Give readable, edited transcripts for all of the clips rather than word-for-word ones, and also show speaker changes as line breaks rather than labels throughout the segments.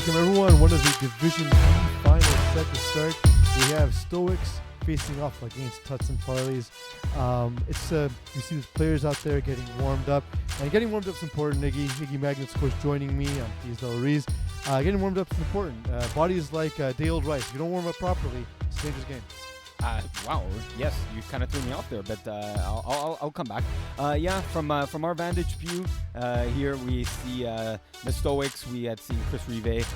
Welcome everyone. One of the Division D finals set to start. We have Stoics facing off against Tuts and Parlays. You see the players out there getting warmed up, and getting warmed up is important. Micky Mensah, of course, joining me. I'm Denzel Eadie-Lowe. Getting warmed up is important. Body is like day-old rice. If you don't warm up properly, it's a dangerous game.
Wow. Yes, you kind of threw me off there, but I'll come back. From our vantage view, here we see the Stoics. We had seen Chris Rive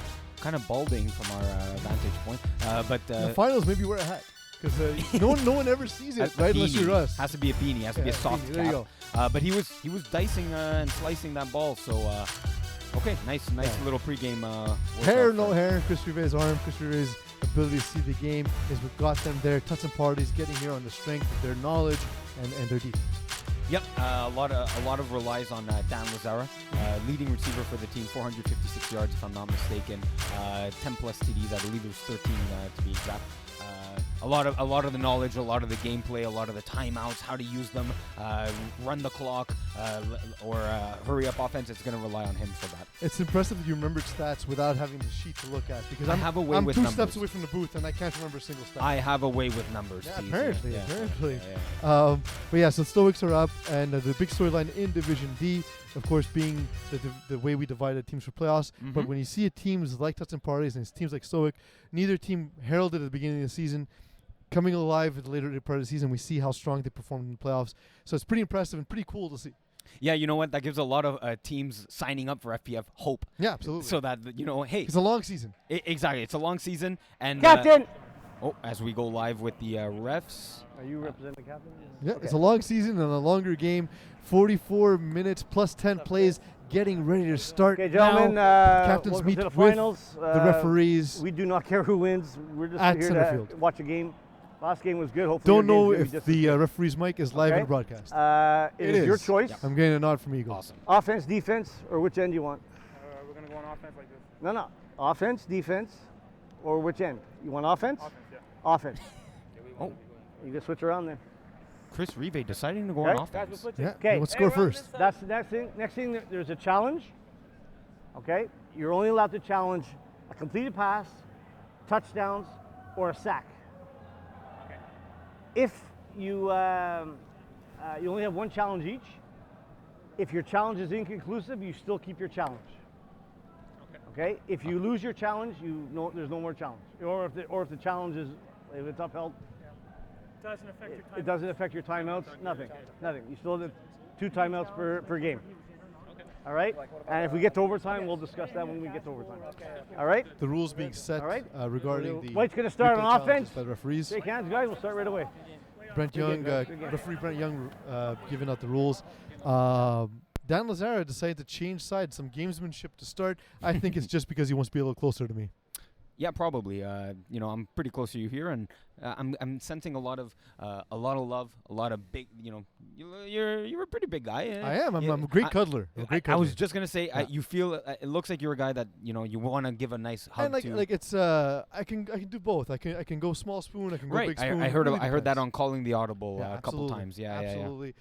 kind of balding from our vantage point.
In the finals, maybe wear a hat because no one ever sees it, right? Unless you're us.
Has to be a beanie. Has to be a soft
beanie.
cap.
There you go.
But he was dicing and slicing that ball. So okay, nice little pregame.
Hair, no hair. Chris Rive's arm. Chris Rive's ability to see the game is what got them there. Tuts and Parlays getting here on the strength of their knowledge and their defense.
Yep, a lot of relies on Dan Lazara, leading receiver for the team, 456 yards if I'm not mistaken, 10 plus TDs. I believe it was 13 to be exact. A lot of the knowledge, a lot of the gameplay, a lot of the timeouts, how to use them, run the clock, or hurry up offense. It's going to rely on him for that.
It's impressive that you remembered stats without having the sheet to look at, because I'm
with
two
numbers.
steps away from the booth and I can't remember a single stat.
I have a way with numbers.
Yeah,
please.
apparently.
Yeah.
But yeah, so Stoics are up, and the big storyline in Division D, of course, being the way we divided teams for playoffs.
Mm-hmm.
But when you see teams like Tuts and Parlays and teams like Stoic, neither team heralded at the beginning of the season. Coming alive at the later part of the season, we see how strong they performed in the playoffs. So it's pretty impressive and pretty cool to see.
Yeah, you know what? That gives a lot of teams signing up for FPF hope.
Yeah, absolutely.
So that, hey.
It's a long season.
Exactly. It's a long season. And
Captain!
As we go live with the refs.
Are you representing the captain?
Yeah,
Okay.
It's a long season and a longer game. 44 minutes plus 10 plays getting ready to start.
Okay, gentlemen,
now. Captains
welcome
meet
to the
with
finals.
the referees.
We do not care who wins. We're just
At
here
center
to
field.
watch a game. Last game was good. Hopefully,
Don't
your
know
game's
if
gonna be just
the
as good.
referee's mic is live
Okay.
in the broadcast.
It is your choice.
I'm getting a nod from Eagle.
Awesome.
Offense, defense, or which end you want?
We're going to go on offense like this.
No. Offense, defense, or which end? You want offense?
Offense, yeah.
Offense.
Oh,
You can switch around there.
Chris Rive deciding to go
Okay.
on
Guys, we'll
offense.
switch
Yeah.
it.
Okay.
Let's score first.
That's the next thing. Next thing, there's a challenge. Okay. You're only allowed to challenge a completed pass, touchdowns, or a sack.
Okay.
If you only have one challenge each. If your challenge is inconclusive, you still keep your challenge. Okay. If you lose your challenge, there's no more challenge. Or if the challenge is, if it's upheld,
Doesn't affect your time.
it doesn't affect your timeouts. Nothing. You still have 2 timeouts per game. All right. And if we get to overtime, we'll discuss that when we get to overtime. All right.
The rules being set
All right.
regarding the
White's going to start
frequent
on
challenges
offense.
by the referees.
Shake hands, guys. We'll start right away.
Brent Young,
Good game.
referee Brent Young, giving out the rules. Dan Lazara decided to change sides, some gamesmanship to start. I think it's just because he wants to be a little closer to me.
Yeah, probably. I'm pretty close to you here, and I'm sensing a lot of love, a lot of big. You're a pretty big guy.
I am. I'm a great cuddler.
I was just gonna say, you feel. It looks like you're a guy that you want to give a nice hug
and
to.
it's I can do both. I can go small spoon. I can go
right.
big spoon.
I heard
Really
I heard that
depends.
on Calling the Audible
Yeah,
a couple
absolutely.
times. Yeah,
absolutely.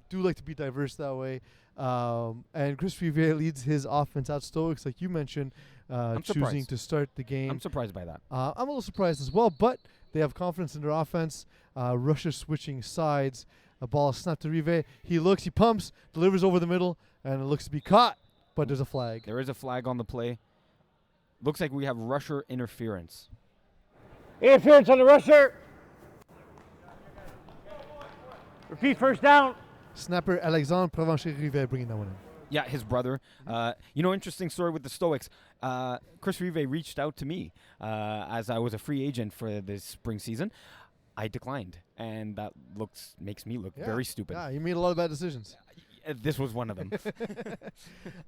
Do like to be diverse that way. And Chris Riviere leads his offense out. Stoics, like you mentioned, choosing
surprised.
to start the game.
I'm surprised by that.
I'm a little surprised as well, but they have confidence in their offense. Russia switching sides. A ball is snapped to Rive. He looks, he pumps, delivers over the middle, and it looks to be caught, but there's a flag.
There is a flag on the play. Looks like we have rusher interference.
Interference on the rusher. Repeat first down.
Snapper Alexandre Provencher-Rive bringing that one in.
Yeah, his brother. Interesting story with the Stoics. Chris Rive reached out to me as I was a free agent for this spring season. I declined, and that makes me look very stupid.
Yeah, you made a lot of bad decisions.
This was one of them.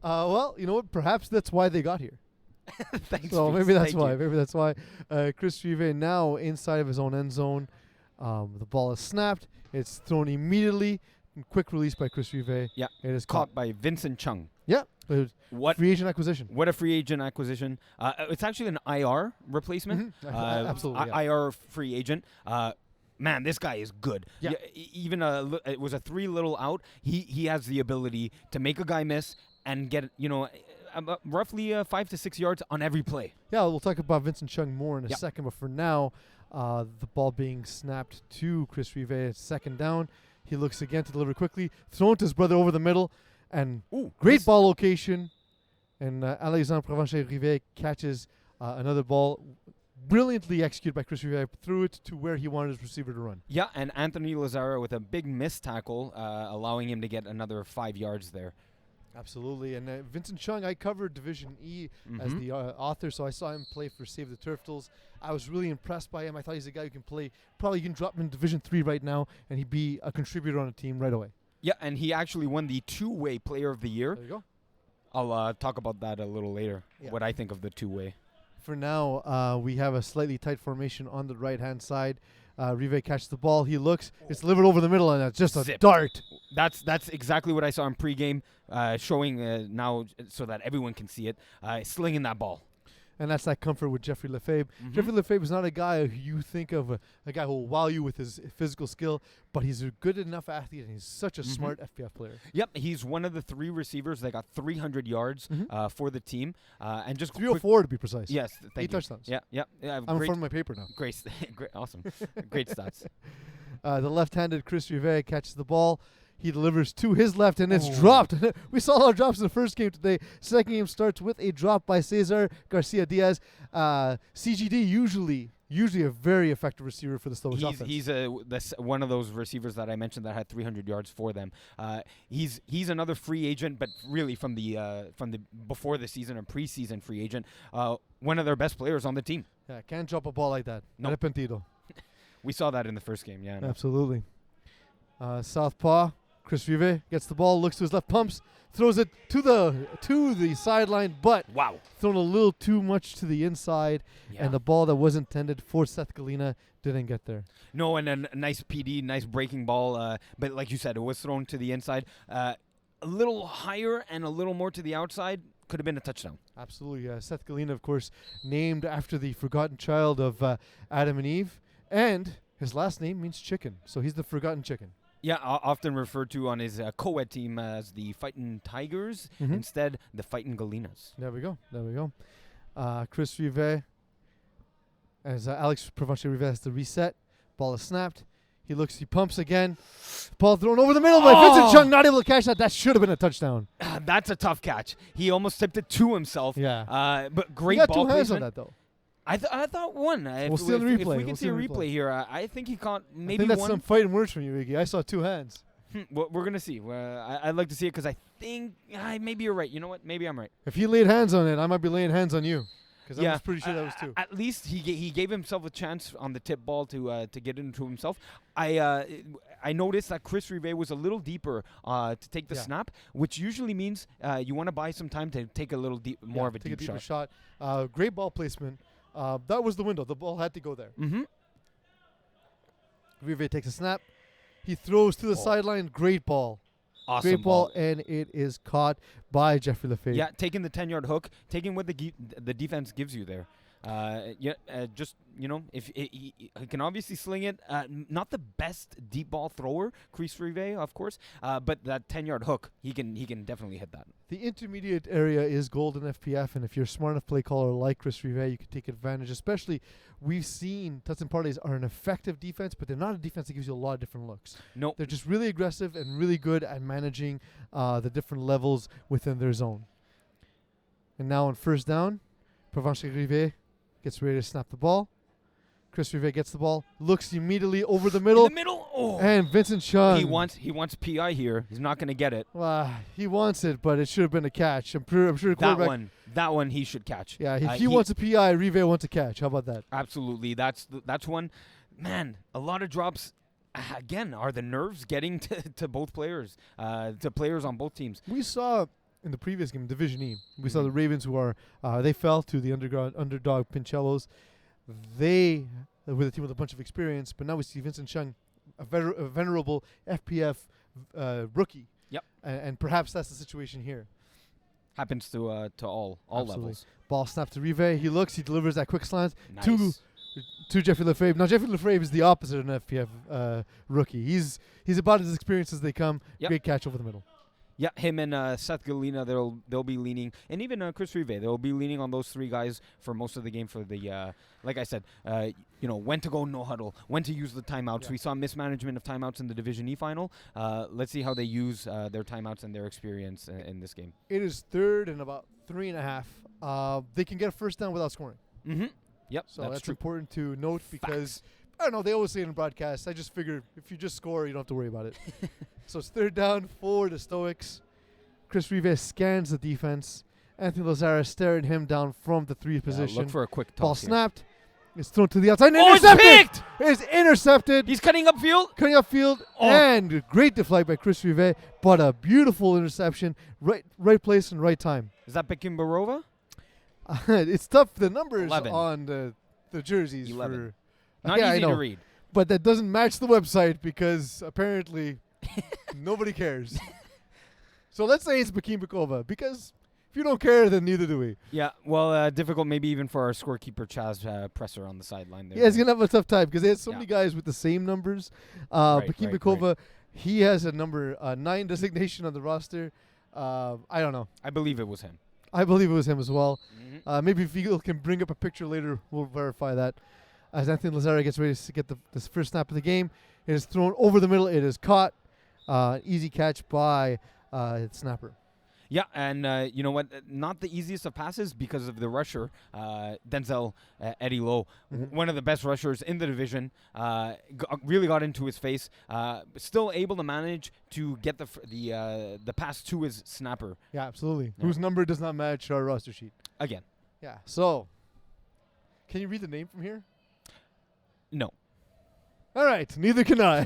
Well, you know what? Perhaps that's why they got here.
Thanks.
So
Reese.
maybe that's
Thank
why.
you.
Maybe that's why. Chris Rive now inside of his own end zone. The ball is snapped. It's thrown immediately. Quick release by Chris Rive.
Yeah.
It is
Caught by Vincent Chung.
Yeah. It was
What?
free agent acquisition.
What a free agent acquisition. It's actually an IR replacement.
Absolutely. Yeah.
IR free agent. Man, this guy is good.
Yeah.
Even it was a 3 little out. He has the ability to make a guy miss and get roughly 5 to 6 yards on every play.
Yeah, we'll talk about Vincent Chung more in a
Yep.
second, but for now, the ball being snapped to Chris Rivet, second down. He looks again to deliver quickly, thrown to his brother over the middle, and great ball location. And Alexandre Provencher-Rivet catches another ball, brilliantly executed by Chris Rivet, threw it to where he wanted his receiver to run.
Yeah, and Anthony Lazaro with a big missed tackle, allowing him to get another 5 yards there.
Absolutely. And Vincent Chung, I covered Division E as the author, so I saw him play for Save the Turtles. I was really impressed by him. I thought he's a guy who can play. Probably you can drop him in Division 3 right now, and he'd be a contributor on a team right away.
Yeah, and he actually won the two-way player of the year.
There you go.
I'll talk about that a little later,
Yeah.
what I think of the two-way.
For now, we have a slightly tight formation on the right-hand side. Rivet catches the ball. He looks. It's delivered over the middle, and it's just a
Zipped.
dart.
That's exactly what I saw in pregame, showing now so that everyone can see it, slinging that ball.
And that's that comfort with Jeffrey Lefebvre. Jeffrey Lefebvre is not a guy who you think of a guy who will wow you with his physical skill, but he's a good enough athlete, and he's such a smart FPF player.
Yep, he's one of the 3 receivers that got 300 yards for the team, and just
304 to be precise.
Yes, thank
8
you.
touchdowns.
Yeah.
I'm in front of my paper now.
Great, awesome, great stats.
The left-handed Chris Rivet catches the ball. He delivers to his left, and it's dropped. We saw a lot of drops in the first game today. Second game starts with a drop by Cesar Garcia Diaz. CGD usually a very effective receiver for the Stoics offense.
He's one of those receivers that I mentioned that had 300 yards for them. He's another free agent, but really from the before the season or preseason free agent. One of their best players on the team.
Yeah, can't drop a ball like that.
No.
Arrepentido.
We saw that in the first game. Yeah,
Absolutely. Southpaw. Chris Rivet gets the ball, looks to his left, pumps, throws it to the sideline, but
wow,
thrown a little too much to the inside, and the ball that was intended for Seth Galina didn't get there.
No, and a nice PD, nice breaking ball, but like you said, it was thrown to the inside. A little higher and a little more to the outside. Could have been a touchdown.
Absolutely. Seth Galina, of course, named after the forgotten child of Adam and Eve, and his last name means chicken, so he's the forgotten chicken.
Yeah, often referred to on his co-ed team as the Fightin' Tigers. Instead, the Fightin' Galinas.
There we go. Chris Rivet, as Alex Provencher-Rivet has to reset. Ball is snapped. He looks, he pumps again. Ball thrown over the middle by Vincent Chung, not able to catch that. That should have been a touchdown.
That's a tough catch. He almost tipped it to himself.
Yeah.
But great
he got
ball
2 hands
placement.
on that, though.
I thought one.
We'll see on the replay.
If we can see a replay here, I think he caught maybe
I think that's
one.
some fighting words from you, Micky. I saw 2 hands.
Well, we're going to see. I'd like to see it because I think maybe you're right. You know what? Maybe I'm right.
If he laid hands on it, I might be laying hands on you. Because I was pretty sure that was 2.
At least he gave himself a chance on the tip ball to get into himself. I noticed that Chris Rivet was a little deeper to take the snap, which usually means you want to buy some time to take a little more of a deep shot.
Great ball placement. That was the window. The ball had to go there. Rivet takes a snap. He throws to the sideline. Great ball.
Awesome
Great ball, and it is caught by Jeffrey Lefebvre.
Yeah, taking the 10-yard hook, taking what the defense gives you there. Just, if he can obviously sling it. Not the best deep ball thrower, Chris Rivet, of course, but that 10-yard hook, he can definitely hit that.
The intermediate area is gold in FPF, and if you're a smart enough play caller like Chris Rivet, you can take advantage. Especially, we've seen Tuts and Parlays are an effective defense, but they're not a defense that gives you a lot of different looks.
No,
they're just really aggressive and really good at managing the different levels within their zone. And now on first down, Provencher-Rivet gets ready to snap the ball. Chris Rivet gets the ball, looks immediately over the middle. And Vincent Chung.
He wants PI here. He's not going to get it.
He wants it, but it should have been a catch. I'm sure the quarterback.
That one he should catch.
Yeah, if he wants a PI, Rivet wants a catch. How about that?
Absolutely. That's one. Man, a lot of drops. Again, are the nerves getting to both players, to players on both teams?
We saw in the previous game, Division E, we saw the Ravens who are, they fell to the underdog Pincellos. They were a team with a bunch of experience, but now we see Vincent Chung, a venerable FPF rookie.
Yep.
And perhaps that's the situation here.
Happens to all levels. Ball
snapped to Rivet. He looks, he delivers that quick slant
nice.
to Jeffrey Lefebvre. Now, Jeffrey Lefebvre is the opposite of an FPF rookie. He's about as experienced as they come. Yep. Great catch over the middle.
Yeah, him and Seth Galina, they'll be leaning, and even Chris Rive, they'll be leaning on those three guys for most of the game. For the like I said, when to go no huddle, when to use the timeouts.
Yeah.
We saw mismanagement of timeouts in the Division E final. Let's see how they use their timeouts and their experience in this game.
It is third and about 3.5. They can get a first down without scoring.
Mm-hmm. Yep,
So
that's
that's
true.
important to note because
Facts.
I don't know. They always say in broadcasts. I just figure if you just score, you don't have to worry about it. So it's third down for the Stoics. Chris Rive scans the defense. Anthony Lazara staring him down from the 3 position.
Look for a quick toss.
Ball
here.
snapped. It's thrown to the outside.
Oh, it's
Intercepted!
picked!
It's intercepted.
He's cutting upfield.
Cutting upfield.
Oh.
And great deflect by Chris Rive, but a beautiful interception. Right place and right time.
Is that Bekimbarova?
It's tough. The numbers
11.
on the jerseys
11.
for
Not
yeah, I
easy
know.
to read.
But that doesn't match the website because apparently nobody cares. So let's say it's Bekimbarova because if you don't care, then neither do we.
Yeah, well, difficult maybe even for our scorekeeper Chaz Presser on the sideline there.
Yeah, he's going to have a tough time because they had so
Yeah.
many guys with the same numbers.
Right,
Bekimbarova, he has a number 9 designation on the roster. I don't know.
I believe it was him.
I believe it was him as well.
Mm-hmm.
Maybe if Eagle can bring up a picture later, we'll verify that. As Anthony Lazara gets ready to get this first snap of the game, it is thrown over the middle. It is caught. Easy catch by snapper.
Yeah, and you know what? Not the easiest of passes because of the rusher, Denzel Eadie-Lowe,
Mhm.
one of the best rushers in the division. Really got into his face. Still able to manage to get the pass to his snapper
Yeah, absolutely.
Yeah.
Whose number does not match our roster sheet.
again.
Yeah. So, can you read the name from here?
No.
All right. Neither can I.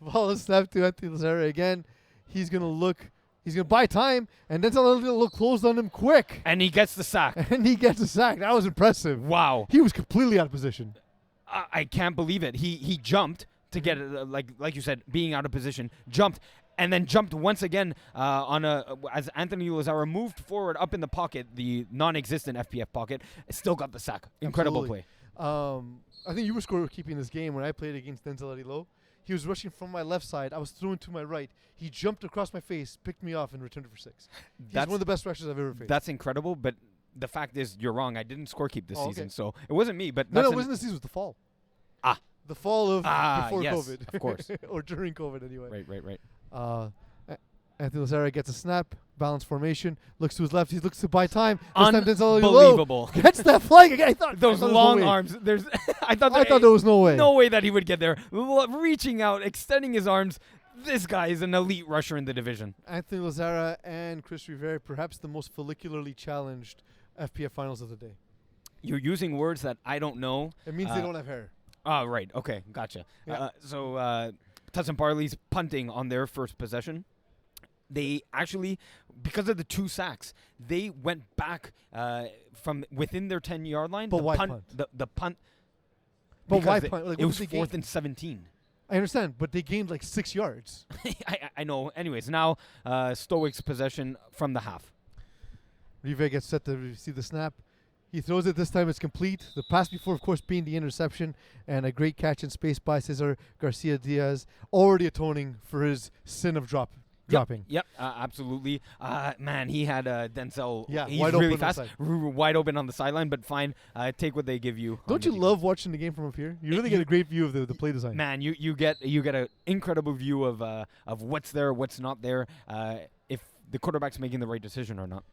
Ball is snapped to Anthony Lazara again. He's going to look. He's going to buy time, and then going to look closed on him quick.
And he gets the sack.
And he gets a sack. That was impressive.
Wow.
He was completely out of position.
I can't believe it. He jumped to get it, like you said, being out of position, jumped, and then jumped once again as Anthony Lazara moved forward up in the pocket, the non-existent FPF pocket, still got the sack. Incredible
Absolutely.
play.
I think you were scorekeeping this game when I played against Denzel Eadie-Lowe. He was rushing from my left side. I was thrown to my right. He jumped across my face, picked me off, and returned it for 6. He's
That's
one of the best rushers I've ever faced.
That's incredible, but the fact is you're wrong. I didn't scorekeep this
Oh, okay.
season, so it wasn't me. But
No,
that's
it wasn't the season. It was the fall.
Ah.
The fall of before
yes,
COVID.
of course.
Or during COVID, anyway.
Right.
Anthony Lazara gets a snap, balance formation, looks to his left. He looks to buy time. This time Denzel Eadie-Lowe
Unbelievable.
gets that flag again. I thought
Those
there was
long
no way.
arms. There's. I thought
there was no way.
No way that he would get there. Reaching out, extending his arms. This guy is an elite rusher in the division.
Anthony Lazara and Chris Rivera, perhaps the most follicularly challenged FPF finals of the day.
You're using words that I don't know.
It means they don't have hair.
Oh, right. Okay, gotcha.
Yeah.
So Tuts and Parlays punting on their first possession. They actually, because of the 2 sacks, they went back from within their 10-yard line.
But
the
why
punt?
punt?
The punt.
But
because
why
they-
punt? Like,
it
what
was
did they gain?
4th and 17.
I understand, but they gained like 6 yards.
I know. Anyways, now Stoics possession from the half.
Rive gets set to receive the snap. He throws it. This time it's complete. The pass before, of course, being the interception, and a great catch in space by Cesar Garcia Diaz, already atoning for his sin of dropping.
Yep, absolutely. Man, he had Denzel.
Yeah,
he's
wide
really
open on the
fast,
side.
wide open on the sideline. But fine, take what they give you. on
Don't
the
you
defense.
love watching the game from up here? You really get a great view of the play design.
Man, you get an incredible view of what's there, what's not there, if the quarterback's making the right decision or not.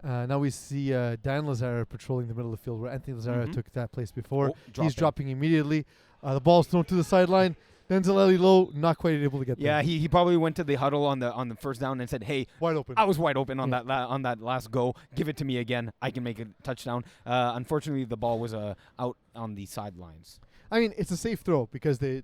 Now we see Dan Lazara patrolling the middle of the field where Anthony Lazara
Mhm.
took that place before.
Oh,
He's dropping immediately. The ball's thrown to the sideline. Denzel Eadie-Lowe not quite able to get
Yeah,
there.
he probably went to the huddle on the first down and said, "Hey,
Wide open.
I was wide open on
Yeah.
that last go. Give it to me again. I can make a touchdown." Unfortunately, the ball was out on the sidelines.
I mean, it's a safe throw because the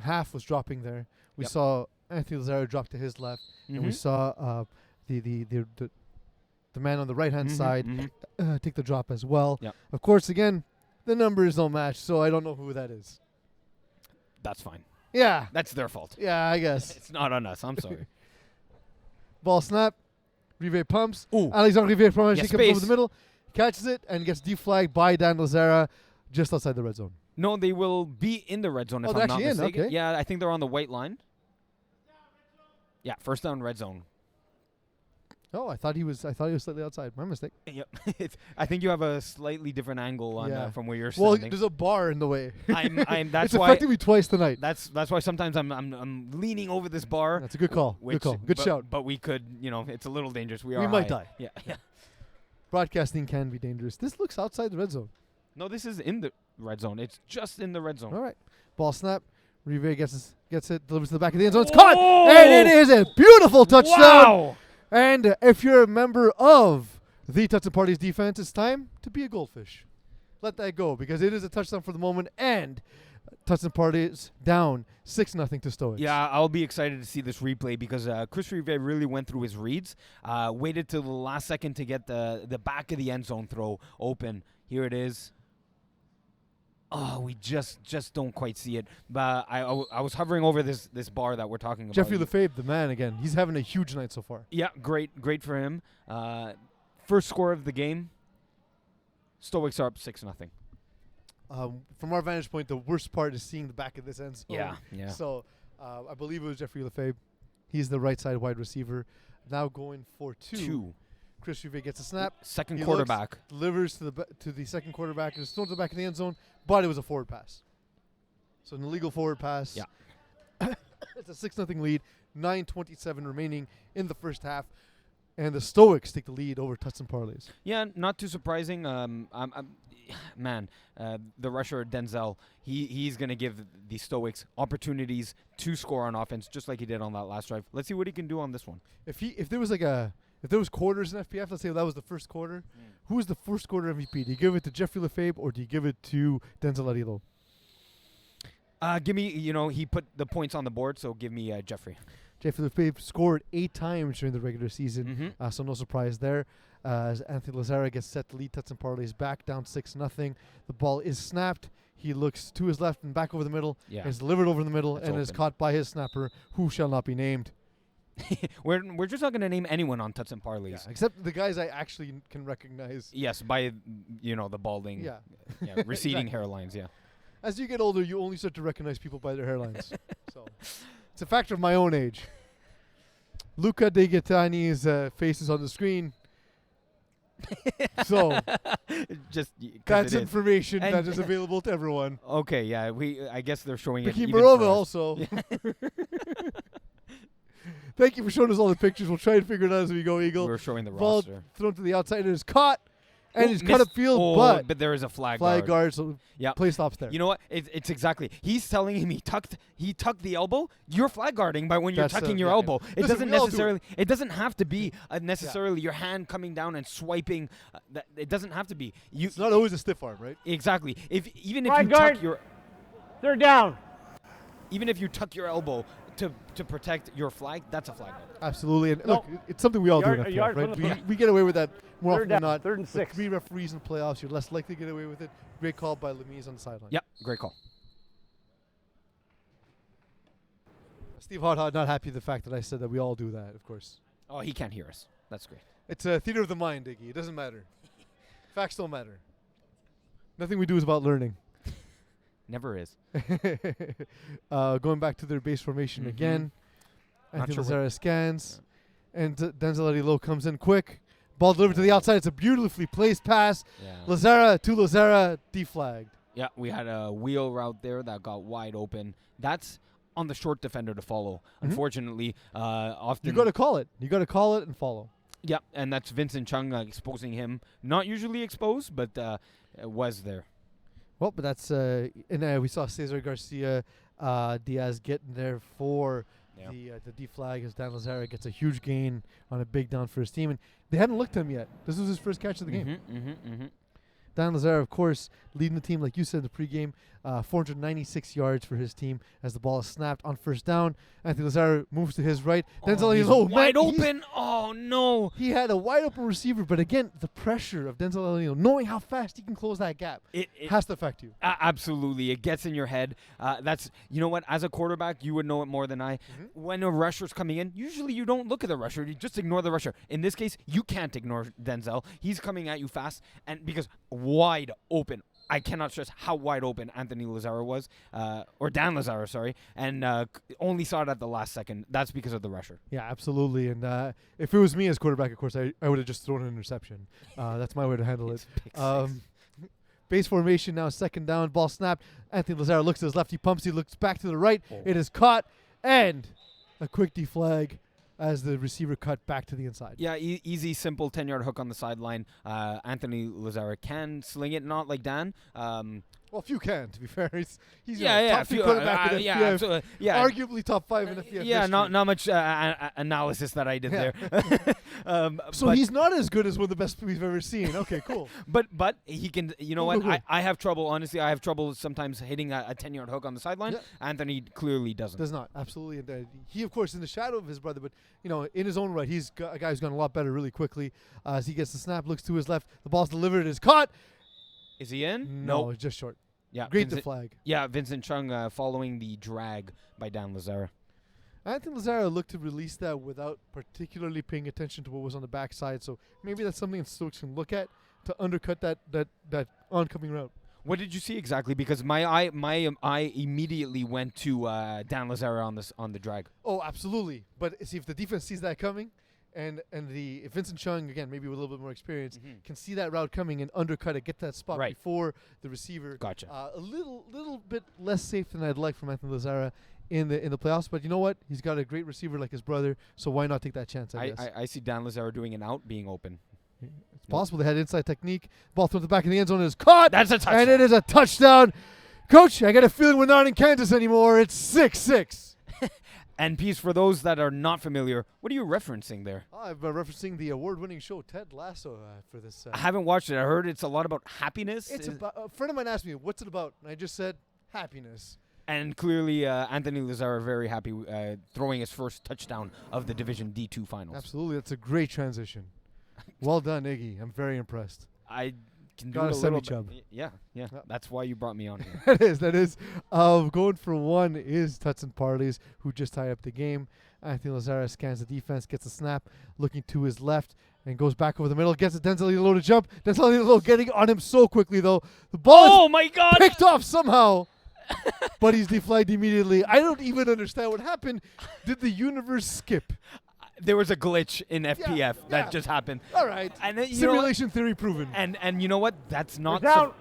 half was dropping there. We
Yep.
saw Anthony Lazara drop to his left, and we
Mhm.
saw the man on the right-hand
Mhm,
side
mhm.
take the drop as well.
Yep.
Of course, again, the numbers don't match, so I don't know who that is.
That's fine.
Yeah,
That's their fault.
yeah, I guess.
It's not on us. I'm sorry.
Ball snap. Rive pumps.
Ooh.
Alexandre Rive comes
Yes,
over
space.
the middle, catches it, and gets deflagged by Dan Lazara just outside the red zone.
No, they will be in the red zone if
Oh, they're
I'm not
actually in,
mistaken.
okay.
Yeah, I think they're on the white line. Yeah, first down, red zone.
Oh, I thought he was slightly outside. My mistake.
Yep. I think you have a slightly different angle on from where you're
Well,
standing.
there's a bar in the way.
That's
it's
why.
affected me twice tonight.
That's why sometimes I'm leaning over this bar.
That's a good call. Good call. Good shout.
But we could, it's a little dangerous. We
might
high.
die.
Yeah.
Broadcasting can be dangerous. This looks outside the red zone.
No, this is in the red zone. It's just in the red zone.
All right. Ball snap. Rive gets it, delivers to the back of the end zone. It's caught! And it is a beautiful touchdown.
Wow!
And if you're a member of the Tuts and Parties defense, it's time to be a goldfish. Let that go because it is a touchdown for the moment. And Tuts and Parties down 6-0 to Stoics.
Yeah, I'll be excited to see this replay because Chris Rive really went through his reads, waited till the last second to get the back of the end zone throw open. Here it is. Oh, we just don't quite see it. But I was hovering over this bar that we're talking about.
Jeffrey Lefebvre, the man again. He's having a huge night so far.
Yeah, great for him. First score of the game. Stoics are up 6-0.
From our vantage point, the worst part is seeing the back of this end zone.
Yeah.
So I believe it was Jeffrey Lefebvre. He's the right side wide receiver. Now going for two. Chris Rive gets a snap.
Second quarterback.
Delivers to the second quarterback. It's thrown to the back of the end zone, but it was a forward pass. So an illegal forward pass.
Yeah.
It's a 6-0 lead. 9:27 remaining in the first half. And the Stoics take the lead over Tuts and Parlays.
Yeah, not too surprising. The rusher Denzel, he's going to give the Stoics opportunities to score on offense, just like he did on that last drive. Let's see what he can do on this one.
If there was quarters in FPF, let's say that was the first quarter, who was the first quarter MVP? Do you give it to Jeffrey Lefebvre or do you give it to Denzel Eadie-Lowe?
Give me, he put the points on the board, so give me Jeffrey.
Jeffrey Lefebvre scored 8 times during the regular season, so no surprise there. As Anthony Lazara gets set to lead Tuts and Parlays back down 6-0. The ball is snapped. He looks to his left and back over the middle.
Yeah.
Is delivered over the middle
That's
and is
open.
caught by his snapper, who shall not be named.
We're just not going to name anyone on Tuts and Parlays.
Yeah, except the guys I actually can recognize.
Yes, by the balding, receding hairlines. Yeah.
As you get older, you only start to recognize people by their hairlines. So it's a factor of my own age. Luca De Gaetani's face is on the screen. So
just
that's information that is available to everyone.
Okay, yeah, I guess they're showing
Micky
it.
Mensah also. Thank you for showing us all the pictures. We'll try and figure it out as we go, Eagle.
We're showing the
Ball
roster.
thrown to the outside. It is caught. And
Oh,
he's cut
missed.
upfield,
But there is a flag
guard, so
Yeah.
play stops there.
You know what? It's exactly. He's telling him he tucked the elbow. You're flag guarding by when you're
That's,
tucking your
yeah,
elbow.
yeah.
It
Listen,
doesn't
we all do
necessarily. It doesn't have to be necessarily your hand coming down and swiping. It doesn't have to be.
It's not always a stiff arm, right?
Exactly. Even if
Flag
you
guard.
tuck your
Third down.
even if you tuck your elbow to protect your flag, that's a flag guard.
Absolutely. And
No.
look, it's something we all do in
A
FPF,
yard from
right?
the front.
We get away with that more
Third
often than
down,
not.
3rd and
With
6.
3 referees in the playoffs, you're less likely to get away with it. Great call by Lemise on the sideline.
Yep, great call.
Steve Hot not happy with the fact that I said that we all do that, of course.
Oh, he can't hear us. That's great.
It's a theater of the mind, Iggy. It doesn't matter. Facts don't matter. Nothing we do is about learning.
Never is.
Going back to their base formation again.
Not
Anthony
sure
Lazara scans. And Denzel Eadie-Lowe comes in quick. Ball delivered to the outside. It's a beautifully placed pass.
Yeah.
Lazara deflagged.
Yeah, we had a wheel route there that got wide open. That's on the short defender to follow. Unfortunately, often
You got to call it. You got to call it and follow.
Yeah, and that's Vincent Chung exposing him. Not usually exposed, but was there.
Well, but that's and we saw Cesar Garcia Diaz getting there for the deflag as Dan Lazara gets a huge gain on a big down for his team, and they hadn't looked at him yet. This was his first catch of the game. Dan Lazara, of course, leading the team, like you said in the pregame, 496 yards for his team as the ball is snapped on first down. Anthony Lazara moves to his right. Denzel Eadie-Lowe,
wide open. Oh, no.
He had a wide open receiver, but again, the pressure of Denzel Eadie-Lowe, knowing how fast he can close that gap,
It
has to affect you.
Absolutely. It gets in your head. That's, you know what, as a quarterback, you would know it more than I. When a rusher's coming in, usually you don't look at the rusher. You just ignore the rusher. In this case, you can't ignore Denzel. He's coming at you fast, and because wide open I cannot stress how wide open Anthony Lazaro was, or Dan Lazaro, sorry, and only saw it at the last second. That's because of the rusher.
Yeah, absolutely. And if it was me as quarterback, of course, I would have just thrown an interception. That's my way to handle it.
It's pick six.
Base formation now, second down, ball snapped. Anthony Lazaro looks to his left, he pumps, he looks back to the right.
Oh.
It is caught, and a quick deflag as the receiver cut back to the inside.
Yeah, easy, simple 10-yard hook on the sideline. Anthony Lazaro can sling it, not like Dan.
Well, few can, to be fair. He's
Yeah,
top 3 quarterback in
yeah,
FPF.
absolutely. Yeah,
Arguably top 5 in FPF.
yeah,
history.
not much analysis that I did
Yeah.
there.
So
but,
he's not as good as one of the best we've ever seen. Okay, cool.
but he can. You know
Cool,
what?
cool.
I have trouble. Honestly, I have trouble sometimes hitting a 10-yard hook on the sideline.
Yeah.
Anthony clearly doesn't.
Does not, absolutely. And he, of course, in the shadow of his brother, but, in his own right, he's a guy who's gone a lot better really quickly. As he gets the snap, looks to his left, the ball's delivered, it is caught.
Is he in?
No, it's just short.
Yeah.
Great
Vincent,
flag.
Yeah, Vincent Chung following the drag by Dan Lazaro.
Anthony Lazaro looked to release that without particularly paying attention to what was on the backside, so maybe that's something that Stokes can look at to undercut that oncoming route.
What did you see exactly? Because my eye immediately went to Dan Lazaro on the drag.
Oh, absolutely. But see, if the defense sees that coming, and if Vincent Chung, again, maybe with a little bit more experience, can see that route coming and undercut it, get that spot
Right.
before the receiver.
Gotcha.
A little bit less safe than I'd like from Anthony Lazaro in the playoffs. But you know what? He's got a great receiver like his brother, so why not take that chance, I guess.
I see Dan Lazaro doing an out, being open.
It's possible they had inside technique. Ball thrown to the back of the end zone is caught.
That's a touchdown.
And it is a touchdown. Coach, I got a feeling we're not in Kansas anymore. It's 6-6.
And peace for those that are not familiar. What are you referencing there?
I'm referencing the award-winning show Ted Lasso for this.
I haven't watched it. I heard it's a lot about happiness.
It's about, a friend of mine asked me, what's it about? And I just said, happiness.
And clearly, Anthony Lazaro very happy throwing his first touchdown of the Division D2 finals.
Absolutely. That's a great transition. Well done, Iggy. I'm very impressed.
I can do
Got
it
a
a little
semi-chub.
bit. Yeah.
Yep.
That's why you brought me on here.
That is. Going for one is Tuts and Parlays, who just tie up the game. Anthony Lazaro scans the defense, gets a snap, looking to his left, and goes back over the middle, gets it. Denzel Eadie-Lowe to jump. Denzel Eadie-Lowe getting on him so quickly, though. The ball is
My God!
picked off somehow, but he's deflagged immediately. I don't even understand what happened. Did the universe skip?
There was a glitch in FPF
yeah.
that just happened.
All right.
And then, you know what?
Simulation theory proven.
And you know what? That's not
down.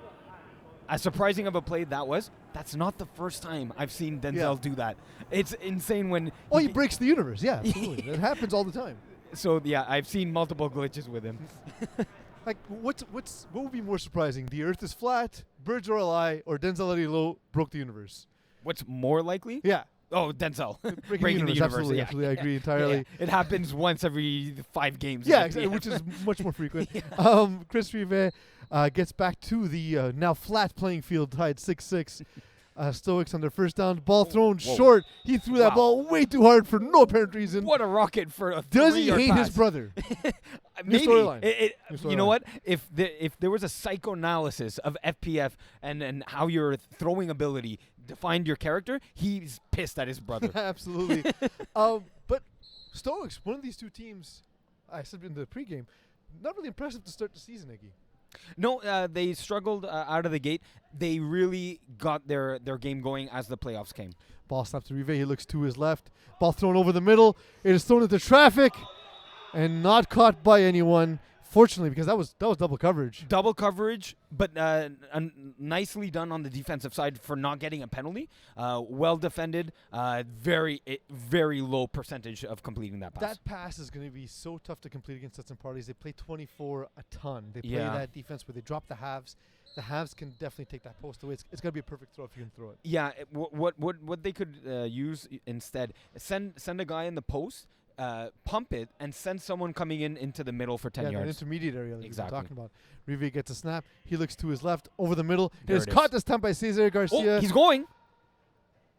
as surprising of a play that was. That's not the first time I've seen Denzel do that. It's insane when.
Oh, he breaks the universe. Yeah, absolutely. That happens all the time.
So yeah, I've seen multiple glitches with him.
Like, what would be more surprising? The Earth is flat, birds are a lie, or Denzel Eadie-Lowe broke the universe?
What's more likely?
Yeah.
Oh, Denzel
Breaking the universe. Absolutely,
Yeah.
absolutely. I agree entirely.
Yeah. It happens once every 5 games.
Yeah,
in
exactly,
FPF.
which is much more frequent. Chris Rive gets back to the now flat playing field, tied 6-6. Stoics on their first down. Ball thrown short. He threw that ball way too hard for no apparent reason.
What a rocket for a
Does he
3-yard
hate
pass.
his brother?
Maybe.
storyline.
You know what? If there was a psychoanalysis of FPF and how your throwing ability defined your character, he's pissed at his brother.
Absolutely. But Stoics, one of these two teams, I said in the pregame, not really impressive to start the season, Iggy.
No, they struggled out of the gate. They really got their game going as the playoffs came.
Ball snapped to Rive. He looks to his left. Ball thrown over the middle. It is thrown into traffic and not caught by anyone. Fortunately, because that was double coverage.
Double coverage, but nicely done on the defensive side for not getting a penalty. Well defended. Very low percentage of completing that pass.
That pass is going to be so tough to complete against Tuts and Parties. They play 24 a ton. They play
Yeah.
that defense where they drop the halves. The halves can definitely take that post away. It's got to be a perfect throw if you can throw it.
Yeah, what they could use instead, send a guy in the post, pump it, and send someone coming into the middle for 10
That
yards.
intermediate area that
Exactly.
we're talking about. Rive gets a snap. He looks to his left, over the middle.
There
It is
it
caught
is.
this time by Cesar Garcia.
Oh, he's going.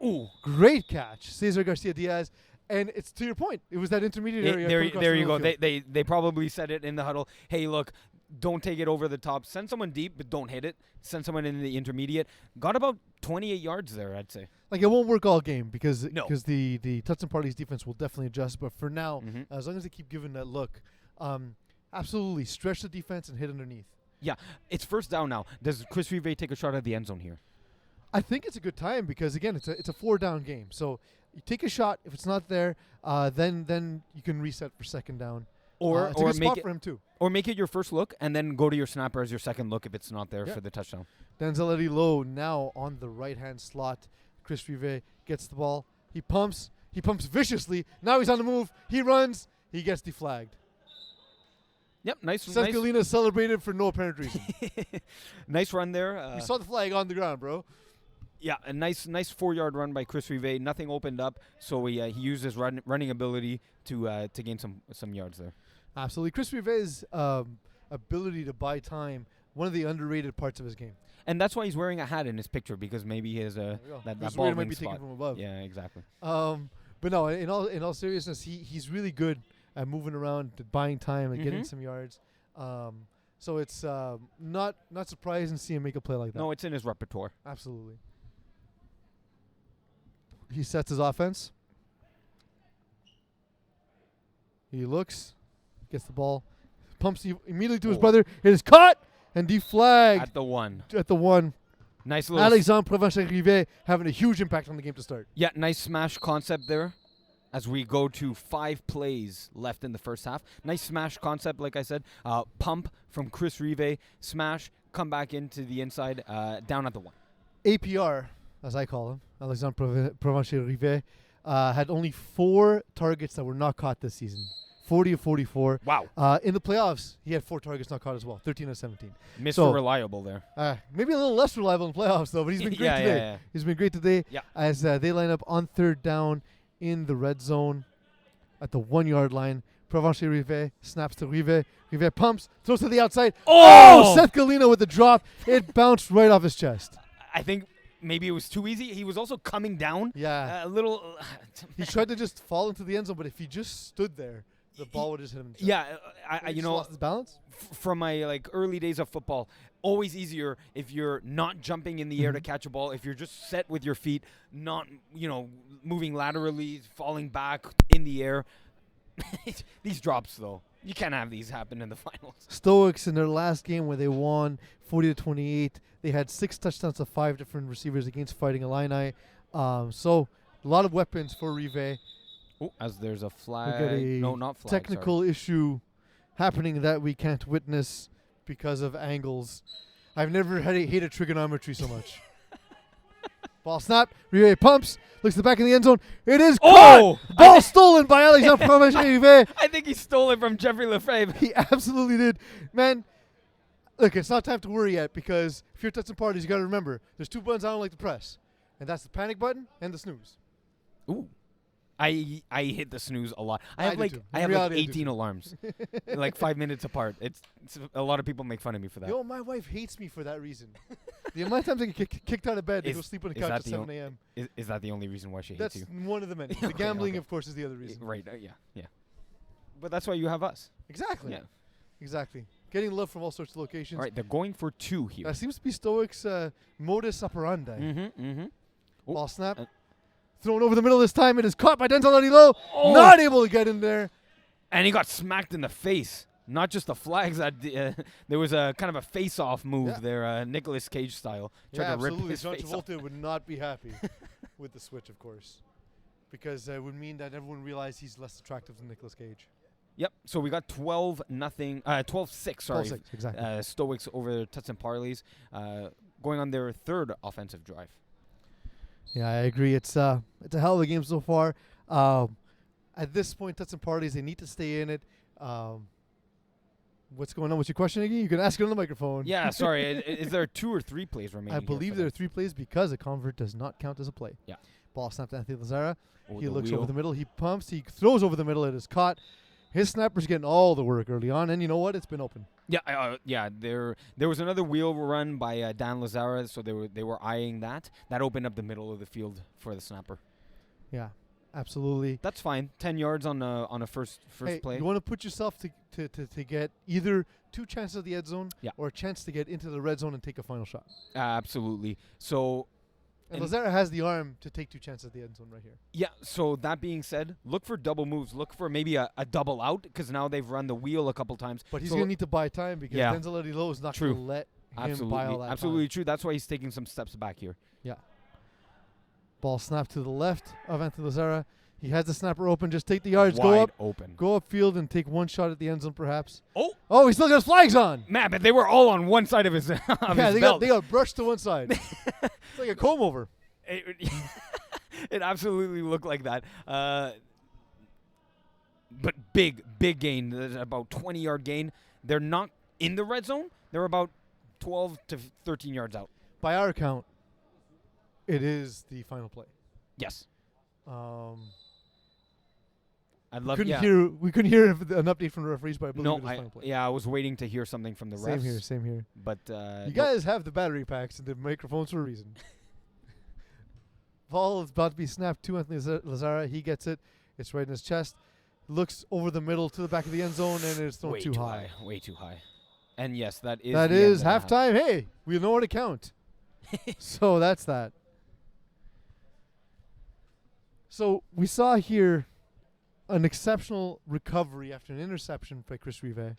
Ooh.
Great catch, Cesar Garcia Diaz. And it's to your point. It was that intermediate area.
There,
put across
there
the
you go.
middle field.
They probably said it in the huddle. Hey, look, don't take it over the top. Send someone deep, but don't hit it. Send someone in the intermediate. Got about 28 yards there, I'd say.
Like, it won't work all game because
No.
the Tuts and Parties defense will definitely adjust. But for now,
Mhm.
as long as they keep giving that look, absolutely stretch the defense and hit underneath.
Yeah, it's first down now. Does Chris Rive take a shot at the end zone here?
I think it's a good time because again, it's a 4-down game. So you take a shot. If it's not there, then you can reset for second down.
Or
it's a good
make
spot
it,
for him too.
or make it your first look and then go to your snapper as your second look if it's not there for the touchdown.
Denzel Eadie-Lowe now on the right-hand slot. Chris Rive gets the ball. He pumps viciously. Now he's on the move. He runs. He gets deflagged.
Yep, nice.
Seth Galina celebrated for no apparent reason.
Nice run there.
You saw the flag on the ground, bro.
Yeah, a nice 4-yard run by Chris Rive. Nothing opened up, so he used his running ability to gain some yards there.
Absolutely. Chris Rive's ability to buy time, one of the underrated parts of his game.
And that's why he's wearing a hat in his picture, because maybe he has that ball
might be
spot.
taken from above.
Yeah, exactly.
But no, in all seriousness, he's really good at moving around, buying time, and getting some yards. So it's not surprising to see him make a play like that.
No, it's in his repertoire.
Absolutely. He sets his offense. He looks, gets the ball, pumps immediately to his brother. It is caught and deflagged
At the one.
at the one.
Nice little.
Alexandre Provencher-Rivet having a huge impact on the game to start.
Yeah, nice smash concept there as we go to 5 plays left in the first half. Nice smash concept, like I said. Pump from Chris Rive. Smash, come back into the inside, down at the 1.
APR, as I call him, Alexandre Provencher-Rivet, had only 4 targets that were not caught this season. 40 of 44.
Wow.
In the playoffs, he had 4 targets not caught as well. 13 of 17.
Mr. Reliable there.
Maybe a little less reliable in playoffs, though, but he's been great today.
Yeah.
He's been great today as they line up on 3rd down in the red zone at the 1-yard line. Provencher-Rivet snaps to Rivet. Rivet pumps, throws to the outside. Oh! Seth Galina with the drop. It bounced right off his chest.
I think maybe it was too easy. He was also coming down.
Yeah.
A little.
He tried to just fall into the end zone, but if he just stood there, the ball would just hit him.
Yeah,
I lost his balance.
From my early days of football, always easier if you're not jumping in the air to catch a ball. If you're just set with your feet, not moving laterally, falling back in the air. These drops, though, you can't have these happen in the finals.
Stoics in their last game where they won 40-28, they had 6 touchdowns to 5 different receivers against Fighting Illini. So a lot of weapons for Rive.
Oh, as there's a flag. Not flag.
Technical issue happening that we can't witness because of angles. I've never hated trigonometry so much. Ball snap. Rive pumps. Looks to the back of the end zone. It is caught. Ball stolen by Alexandre Provencher-Rivet.
I think he stole it from Jeffrey Lefebvre.
He absolutely did. Man, look, it's not time to worry yet because if you're touching parties, you got to remember there's 2 buttons I don't like to press. And that's the panic button and the snooze.
Ooh. I hit the snooze a lot. I have
do too.
like 18 alarms, like 5 minutes apart. It's a lot of people make fun of me for that.
My wife hates me for that reason. The amount of times I get kicked out of bed to go sleep on the couch at 7 a.m.
Is that the only reason why she hates you?
That's one of the many. The gambling, of course, is the other reason.
Right. Yeah. But that's why you have us.
Exactly.
Yeah.
Exactly. Getting love from all sorts of locations.
All right, they're going for 2 here.
That seems to be Stoics' modus operandi.
Mm-hmm.
Ball snap. Thrown over the middle this time. It is caught by Denzel Eadie-Lowe. Not able to get in there.
And he got smacked in the face. Not just the flags. There was a kind of a face-off move there, Nicolas Cage style. Tried to rip his
John
face
Travolta
off.
would not be happy with the switch, of course, because it would mean that everyone realized he's less attractive than Nicolas Cage.
Yep. So we got 12-6. Sorry.
12-6, exactly.
Stoics over Tuts and Parlays, going on their 3rd offensive drive.
Yeah, I agree. It's a hell of a game so far. At this point, Tuts and Parties, they need to stay in it. What's going on with your question, Iggy? You can ask it on the microphone.
Yeah, sorry. Is there 2 or 3 plays remaining?
I believe there are 3 plays because a convert does not count as a play.
Yeah.
Ball snapped to Anthony Lazara. He looks
wheel.
over the middle. He pumps. He throws over the middle. It is caught. His snapper's getting all the work early on, and you know what? It's been open.
Yeah. There was another wheel run by Dan Lazara, so they were eyeing that. That opened up the middle of the field for the snapper.
Yeah, absolutely.
That's fine. 10 yards on a first play.
You want to put yourself to get either 2 chances at the end zone or a chance to get into the red zone and take a final shot.
Absolutely. So
And Lazara has the arm to take 2 chances at the end zone right here.
Yeah, so that being said, look for double moves. Look for maybe a double out because now they've run the wheel a couple times.
But he's going to need to buy time because Denzel Eadie-Lowe is not going to let him buy all that
Absolutely
time.
true. That's why he's taking some steps back here.
Yeah. Ball snapped to the left of Anthony Lazara. He has the snapper open. Just take the yards.
Wide open.
Go upfield and take 1 shot at the end zone perhaps.
Oh,
He still got his flags on.
Man, but they were all on one side of his, his belt.
They got brushed to one side. It's like a comb over.
It absolutely looked like that. But big gain. There's about 20-yard gain. They're not in the red zone. They're about 12 to 13 yards out.
By our count, it is the final play.
Yes.
We couldn't hear an update from the referees, but I believe
No,
it is final play.
I was waiting to hear something from the refs.
Same here.
But
you guys have the battery packs and the microphones for a reason. Ball is about to be snapped to Anthony Lazara. He gets it. It's right in his chest. Looks over the middle to the back of the end zone, and it's thrown too high.
Way too high. And yes, that is
that is halftime. Hey, we know how to count. So that's that. So we saw here an exceptional recovery after an interception by Chris Rive.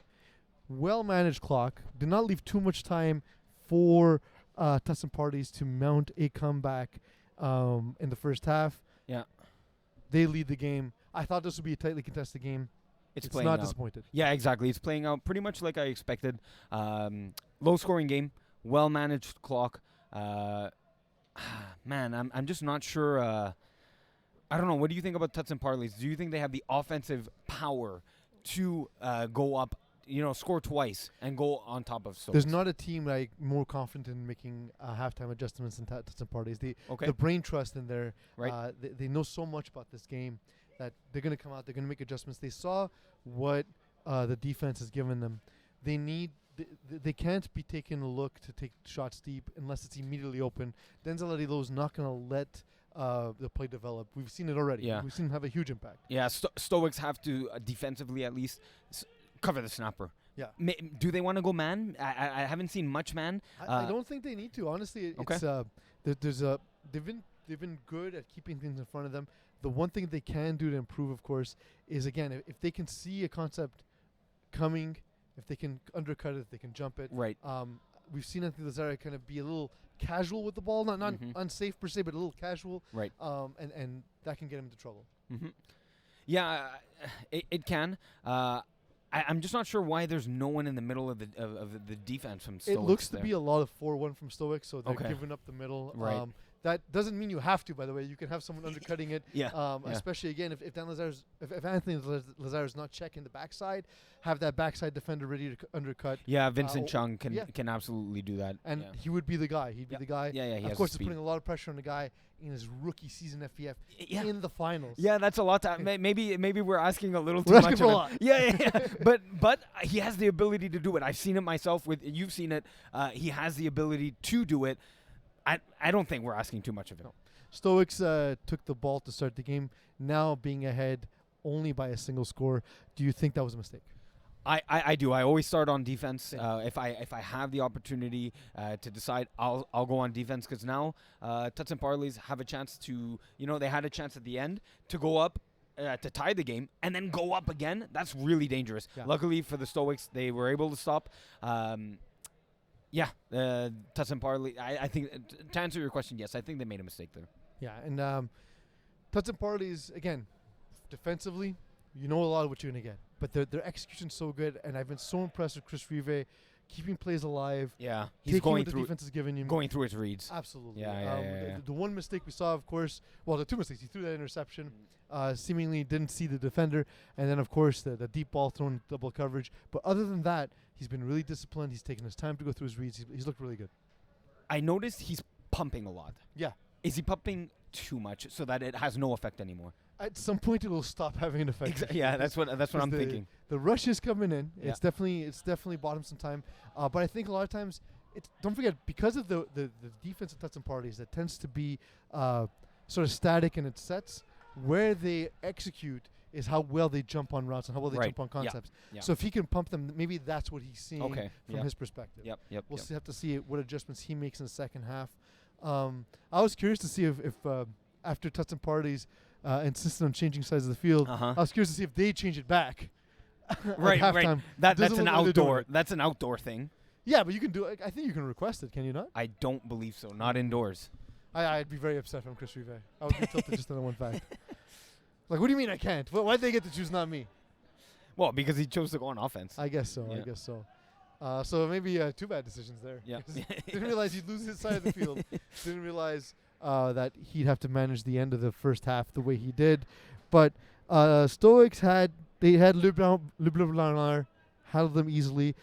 Well-managed clock. Did not leave too much time for Tuts and Parlays to mount a comeback in the first half.
Yeah.
They lead the game. I thought this would be a tightly contested game. It's not disappointed.
Yeah, exactly. It's playing out pretty much like I expected. Low-scoring game. Well-managed clock. Man, I'm just not sure. I don't know. What do you think about Tuts and Parlays? Do you think they have the offensive power to go up, score twice and go on top of Stoics?
There's not a team more confident in making halftime adjustments than Tuts and Parlays. The brain trust in there.
Right.
They know so much about this game that they're going to come out. They're going to make adjustments. They saw what the defense has given them. They can't be taking a look to take shots deep unless it's immediately open. Denzel Eadie-Lowe is not going to let the play develop. We've seen it already.
Yeah.
We've seen him have a huge impact.
Yeah, Stoics have to defensively at least cover the snapper.
Yeah.
Do they want to go man? I haven't seen much man.
I don't think they need to. Honestly, it's they've been good at keeping things in front of them. The one thing they can do to improve, of course, is again if they can see a concept coming, if they can undercut it, if they can jump it.
Right.
We've seen Anthony Lazara kind of be a little casual with the ball, not unsafe per se, but a little casual.
Right.
And that can get him into trouble.
Mm-hmm. Yeah, it can. I'm just not sure why there's no one in the middle of the defense from Stoics.
It looks to be a lot of 4-1 from Stoics, so they're
Okay.
giving up the middle.
Right.
That doesn't mean you have to, by the way. You can have someone undercutting it.
Yeah.
Especially again if Anthony Lazara's not checking the backside, have that backside defender ready to undercut.
Yeah, Vincent Chung can absolutely do that.
And he would be the guy. He'd be the guy.
Yeah, he
of
has
course,
the
it's
speed.
putting a lot of pressure on the guy in his rookie season FPF in the finals.
Yeah, that's a lot. Maybe we're asking a little too
We're
much
asking for a
of
lot.
it. Yeah. But he has the ability to do it. I've seen it myself. You've seen it. He has the ability to do it. I don't think we're asking too much of him.
No. Stoics took the ball to start the game. Now being ahead only by a single score. Do you think that was a mistake?
I do. I always start on defense. If I have the opportunity to decide, I'll go on defense because now Tuts and Parlays have a chance to, they had a chance at the end to go up to tie the game and then go up again. That's really dangerous. Yeah. Luckily for the Stoics, they were able to stop. Tuts and Parlays, I think, to answer your question, yes, I think they made a mistake there.
Yeah, and Tuts and Parlays, again, defensively, you know a lot of what you're going to get. But their execution's so good, and I've been so impressed with Chris Rive, keeping plays alive.
Yeah,
he's going through. The defense is giving him
going through his reads.
Absolutely.
Yeah.
The one mistake we saw, of course, the two mistakes. He threw that interception, seemingly didn't see the defender, and then of course the deep ball thrown double coverage. But other than that, he's been really disciplined. He's taken his time to go through his reads. He's looked really good.
I noticed he's pumping a lot.
Yeah.
Is he pumping too much so that it has no effect anymore?
At some point, it will stop having an effect.
Yeah, that's what I'm thinking.
The rush is coming in.
Yeah.
It's definitely bought him some time. But I think a lot of times, don't forget, because of the defense of Tuts and Parlays that tends to be sort of static in its sets, where they execute is how well they jump on routes and how well they jump on concepts.
Yeah.
So if he can pump them, maybe that's what he's seeing from his perspective.
Yep.
We'll have to see what adjustments he makes in the second half. I was curious to see if after Tuts and Parlays insisted on changing sides of the field,
Uh-huh.
I was curious to see if they change it back.
Right,
at
right.
halftime.
That's
Doesn't
an
look like they're doing
outdoor.
it.
That's an outdoor thing.
Yeah, but you can do it. I think you can request it. Can you not?
I don't believe so. Not indoors.
I'd be very upset if I'm Chris Rive. I would be tilted just on that one fact. Like, what do you mean I can't? Why'd they get to choose, not me?
Well, because he chose to go on offense.
I guess so.
Yeah.
I guess so. So maybe 2 bad decisions there.
Yeah.
Didn't realize he'd lose his side of the field. Didn't realize that he'd have to manage the end of the first half the way he did. But Stoics had Le Blanc handled them easily.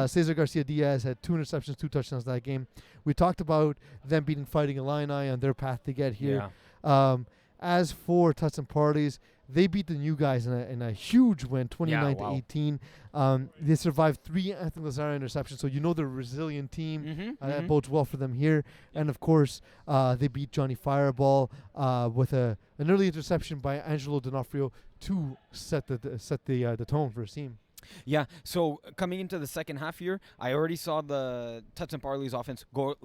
Cesar Garcia-Diaz had 2 interceptions, 2 touchdowns that game. We talked about them beating Fighting Illini on their path to get here.
Yeah.
As for Tuts and Parlays, they beat the new guys in a huge win, 29-18. They survived 3 Anthony Lazara interceptions, so you know they're a resilient team. That bodes well for them here. And of course, they beat Johnny Fireball with an early interception by Angelo D'Onofrio to set the tone for his team.
Yeah, so coming into the second half here, I already saw the Tuts and Parlays offense go,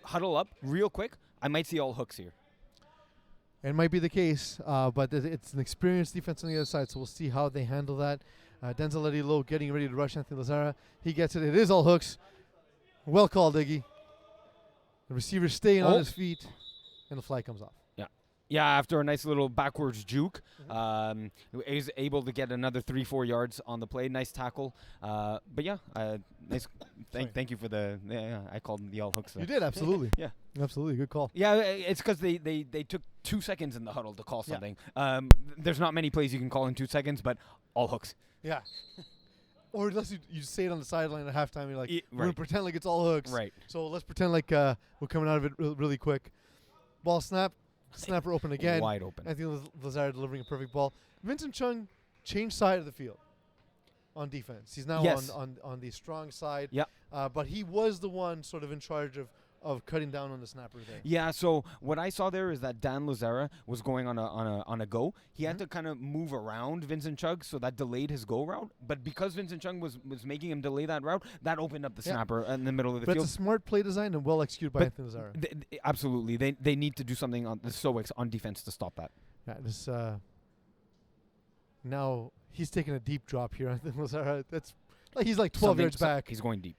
huddle up real quick. I might see all hooks here.
It might be the case, but it's an experienced defense on the other side, so we'll see how they handle that. Denzel Eadie-Lowe getting ready to rush Anthony Lazara. He gets it. It is all hooks. Well called, Iggy. The receiver staying on his feet, and the flag comes off.
Yeah, after a nice little backwards juke, he was able to get another 3-4 yards on the play. Nice tackle. But yeah, nice. Thank you for the. Yeah, I called them the all hooks.
You did, absolutely.
Yeah,
absolutely. Good call.
Yeah, it's because they took 2 seconds in the huddle to call something. There's not many plays you can call in 2 seconds, but all hooks.
Yeah. Or unless you say it on the sideline at halftime, you're like, we're
right.
going to pretend like it's all hooks.
Right.
So let's pretend like we're coming out of it really quick. Ball snap. Snapper open again.
Wide open.
Anthony Lazara delivering a perfect ball. Vincent Chung changed side of the field on defense. He's now on the strong side.
Yeah.
But he was the one sort of in charge of cutting down on the snapper there.
Yeah, so what I saw there is that Dan Lazara was going on a go. He had to kind of move around Vincent Chung, so that delayed his go route. But because Vincent Chung was making him delay that route, that opened up the snapper in the middle of the field.
But it's a smart play design and well executed by Anthony Lazara.
Absolutely. They need to do something on the Stoics on defense to stop that.
Yeah, this now he's taking a deep drop here. Anthony Lazara. That's he's like 12 yards back.
He's going deep.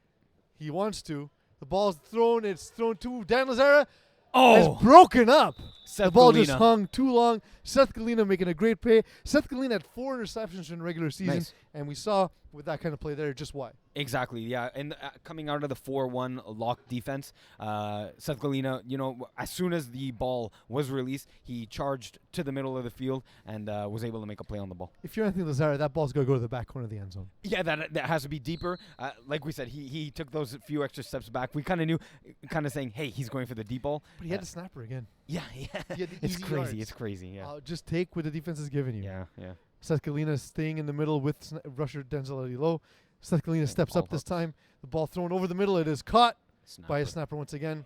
He wants to. The ball's thrown. It's thrown to Dan Lazara.
Oh,
it's broken up.
Seth
the ball
Galina.
just hung too long. Seth Galina making a great play. Seth Galina had 4 interceptions in the regular season,
Nice.
and we saw with that kind of play there just why.
Exactly, yeah. And coming out of the 4-1 locked defense, Seth Galina, as soon as the ball was released, he charged to the middle of the field and was able to make a play on the ball.
If you're Anthony Lazara, that ball's got to go to the back corner of the end zone.
Yeah, that has to be deeper. Like we said, he took those few extra steps back. We kind of knew, saying, hey, he's going for the deep ball.
But he had the snapper again.
Yeah. It's
easy
crazy.
yards.
It's crazy, yeah.
Just take what the defense is giving you.
Yeah.
Seth Galina staying in the middle with rusher Denzel Eadie-Lowe. Seth Galina steps up this time. The ball thrown over the middle. It is caught by a snapper once again.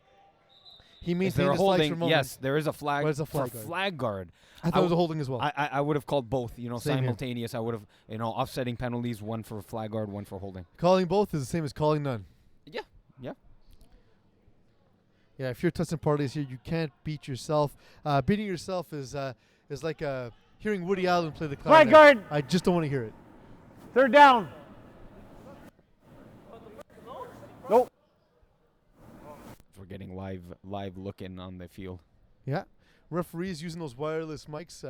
He maintained his flags for a moment.
Yes, there is a flag.
What is a flag
for
guard?
Flag guard.
I thought it was a holding as well.
I would have called both,
Same
simultaneous. Here. I would have, offsetting penalties, one for flag guard, one for holding.
Calling both is the same as calling none.
Yeah.
Yeah, if you're Tuts and Parlays here, you can't beat yourself. Beating yourself is like hearing Woody Allen play the
Flag
clarinet.
guard.
I just don't want to hear it.
3rd down. Nope.
We're getting live looking on the field.
Yeah. Referees using those wireless mics.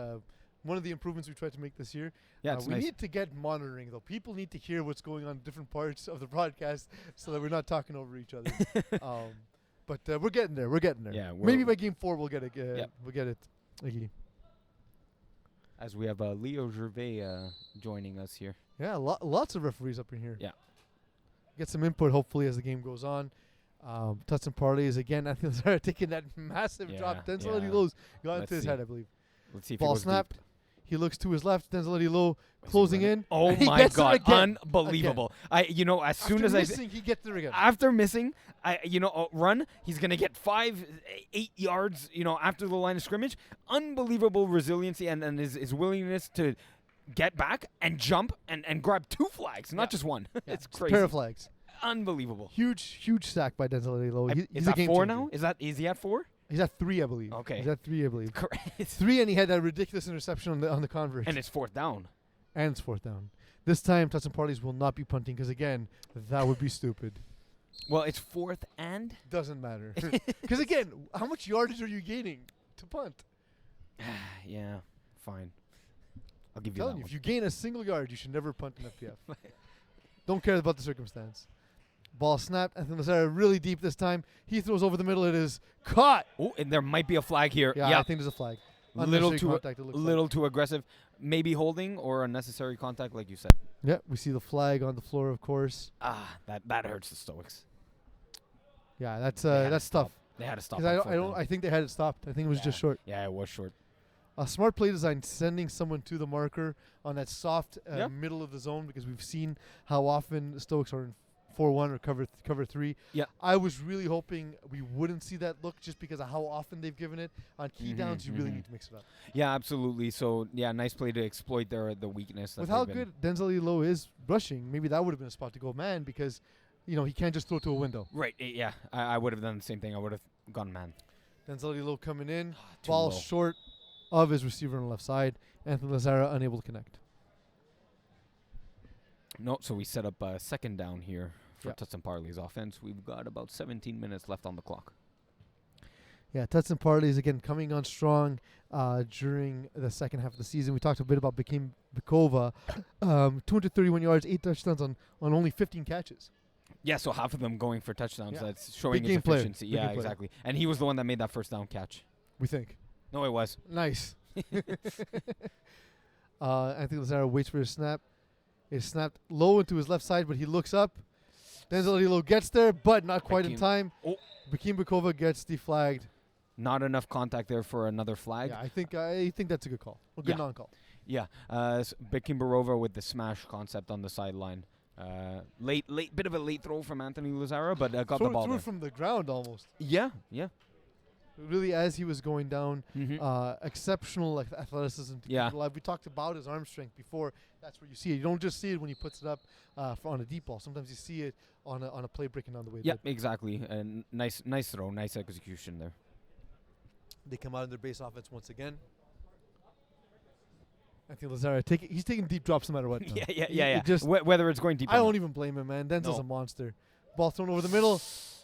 One of the improvements we tried to make this year.
Yeah, it's
we
nice.
need to get monitoring, though. People need to hear what's going on in different parts of the broadcast so that we're not talking over each other. But we're getting there. We're getting there.
Yeah,
Maybe by game 4 we'll get it.
Yep.
We'll get it. Iggy.
As we have Leo Gervais joining us here.
Yeah, lots of referees up in here.
Yeah.
Get some input, hopefully, as the game goes on. Tuts and Parlays again. I think they're taking that massive drop. Denzel Eadie-Lowe's got into his head, I believe.
Let's see if
Ball
it goes
snapped.
deep.
He looks to his left. Denzel Eadie-Lowe closing in.
Oh
and he
my
gets
God!
it again.
Unbelievable! As soon
After
as
missing, he gets there again.
after missing, run, he's gonna get 5-8 yards. After the line of scrimmage, unbelievable resiliency and his willingness to get back and jump and grab 2 flags, not just one. It's crazy.
Pair of flags.
Unbelievable.
Huge sack by Denzel Eadie-Lowe.
Is
He's
that
a game
4
changer.
now? Is he at 4?
He's at 3, I believe.
Okay.
He's at 3, I believe.
Correct.
3, and he had that ridiculous interception on the converge.
And it's 4th down.
And it's 4th down. This time, Tuts and Parlays will not be punting because, again, that would be stupid.
Well, it's 4th and?
Doesn't matter. Because, again, how much yardage are you gaining to punt?
Yeah, fine. I'll give
I'm
you that
telling you,
one.
if you gain a single yard, you should never punt an FPF. Don't care about the circumstance. Ball snapped. Anthony Lazara really deep this time. He throws over the middle. It is caught.
Oh, and there might be a flag here.
Yeah, I think there's a flag.
Little
Unnecessary
too
contact, it looks like.
little too aggressive. Maybe holding or unnecessary contact, like you said.
Yeah, we see the flag on the floor, of course.
That hurts the Stoics.
Yeah,
They had to
that's tough.
stop. They had to stop.
'Cause I think they had it stopped. I think it was just short.
Yeah, it was short.
A smart play design, sending someone to the marker on that soft
Yeah.
middle of the zone, because we've seen how often Stoics are in 4-1 or cover 3.
Yeah.
I was really hoping we wouldn't see that look just because of how often they've given it. On key downs, you really need to mix it up.
Yeah, absolutely. So, yeah, nice play to exploit the weakness.
With how good Denzel Eadie-Lowe is rushing, maybe that would have been a spot to go man, because he can't just throw to a window.
Right, yeah. I would have done the same thing. I would have gone man.
Denzel Eadie-Lowe coming in,
Too
ball
low.
short of his receiver on the left side. Anthony Lazara unable to connect.
No, so we set up a 2nd down here for
Yep.
Tuts and Parley's offense. We've got about 17 minutes left on the clock.
Yeah, Tuts and Parlays again coming on strong during the second half of the season. We talked a bit about Micky Mensah, 231 yards, 8 touchdowns on only 15 catches.
Yeah, so half of them going for touchdowns.
Yeah.
That's showing
Big
his
game player.
efficiency.
Big
Yeah,
game player.
exactly. And he was the one that made that 1st down catch.
We think.
No, it was.
Nice. Anthony Lazara waits for his snap. It's snapped low into his left side, but he looks up. Denzel Eadie-Lowe gets there, but not quite in time.
Oh.
Micky Mensah gets deflagged.
Not enough contact there for another flag.
Yeah, I think that's a good call. A good
Yeah.
non-call.
Yeah, Micky Mensah with the smash concept on the sideline. Late, bit of a late throw from Anthony Lazara, but got the ball
Threw
there.
from the ground almost.
Yeah.
Really, as he was going down,
Mm-hmm.
exceptional athleticism. To
Yeah.
keep it alive. We talked about his arm strength before. That's where you see it. You don't just see it when he puts it up on a deep ball. Sometimes you see it on a play breaking down the way.
Yep, exactly. And nice throw, nice execution there.
They come out in their base offense once again. Anthony Lazara he's taking deep drops no matter what. now.
Yeah.
Just
Whether it's going deep.
I
or
don't
not.
even blame him, man. Denzel's
No.
a monster. Ball thrown over the middle.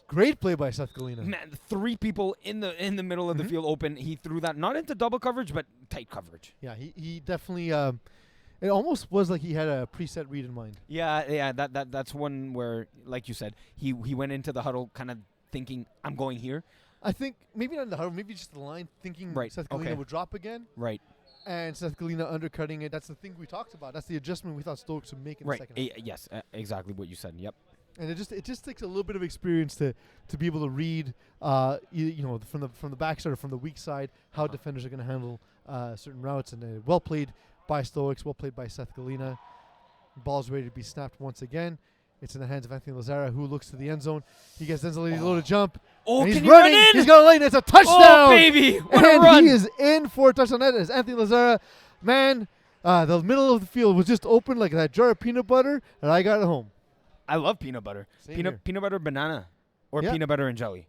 Great play by Seth Galina.
Man, 3 people in the middle of the field open. He threw that not into double coverage, but tight coverage.
Yeah, he definitely. It almost was like he had a preset read in mind.
Yeah. That's one where, like you said, he went into the huddle kind of thinking, I'm going here.
I think maybe not in the huddle, maybe just the line, thinking
Right,
Seth Galina
okay.
would drop again,
Right.
and Seth Galina undercutting it. That's the thing we talked about. That's the adjustment we thought Stoics would make in the
Right.
second half.
Yes. Exactly what you said. Yep.
And it just takes a little bit of experience to be able to read, from the backside or from the weak side, how defenders are going to handle certain routes. And well played by Stoics, well played by Seth Galina. Ball's ready to be snapped once again. It's in the hands of Anthony Lazara, who looks to the end zone. He gets Denzel Eadie-Lowe to jump.
Oh,
and he's
can you
running.
run in?
He's got a lane. It's a touchdown.
Oh, baby. What a
and
run.
he is in for a touchdown. That is Anthony Lazara. Man, the middle of the field was just open like that jar of peanut butter, and I got it home.
I love peanut butter.
Same here.
Peanut butter banana or
Yeah.
peanut butter and jelly.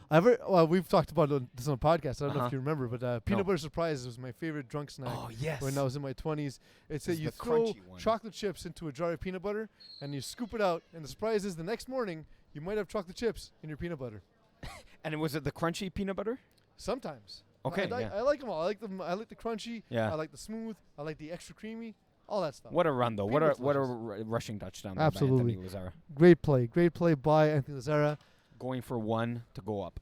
We've talked about this on the podcast. I don't know
Uh-huh.
if you remember, but peanut butter surprise was my favorite drunk snack
Oh, yes.
when I was in my 20s. It's that
It's
you
the
throw
crunchy one.
chocolate chips into a jar of peanut butter and you scoop it out, and the surprise is the next morning you might have chocolate chips in your peanut butter.
And was it the crunchy peanut butter?
Sometimes.
Okay,
I
yeah.
like them all. I like them. I like the crunchy.
Yeah.
I like the smooth. I like the extra creamy. All that stuff.
What a run, though. What
Peanut
a
delicious.
rushing touchdown there by
Absolutely.
Anthony Lazara.
Great play by Anthony Lazara.
Going for 1 to go up.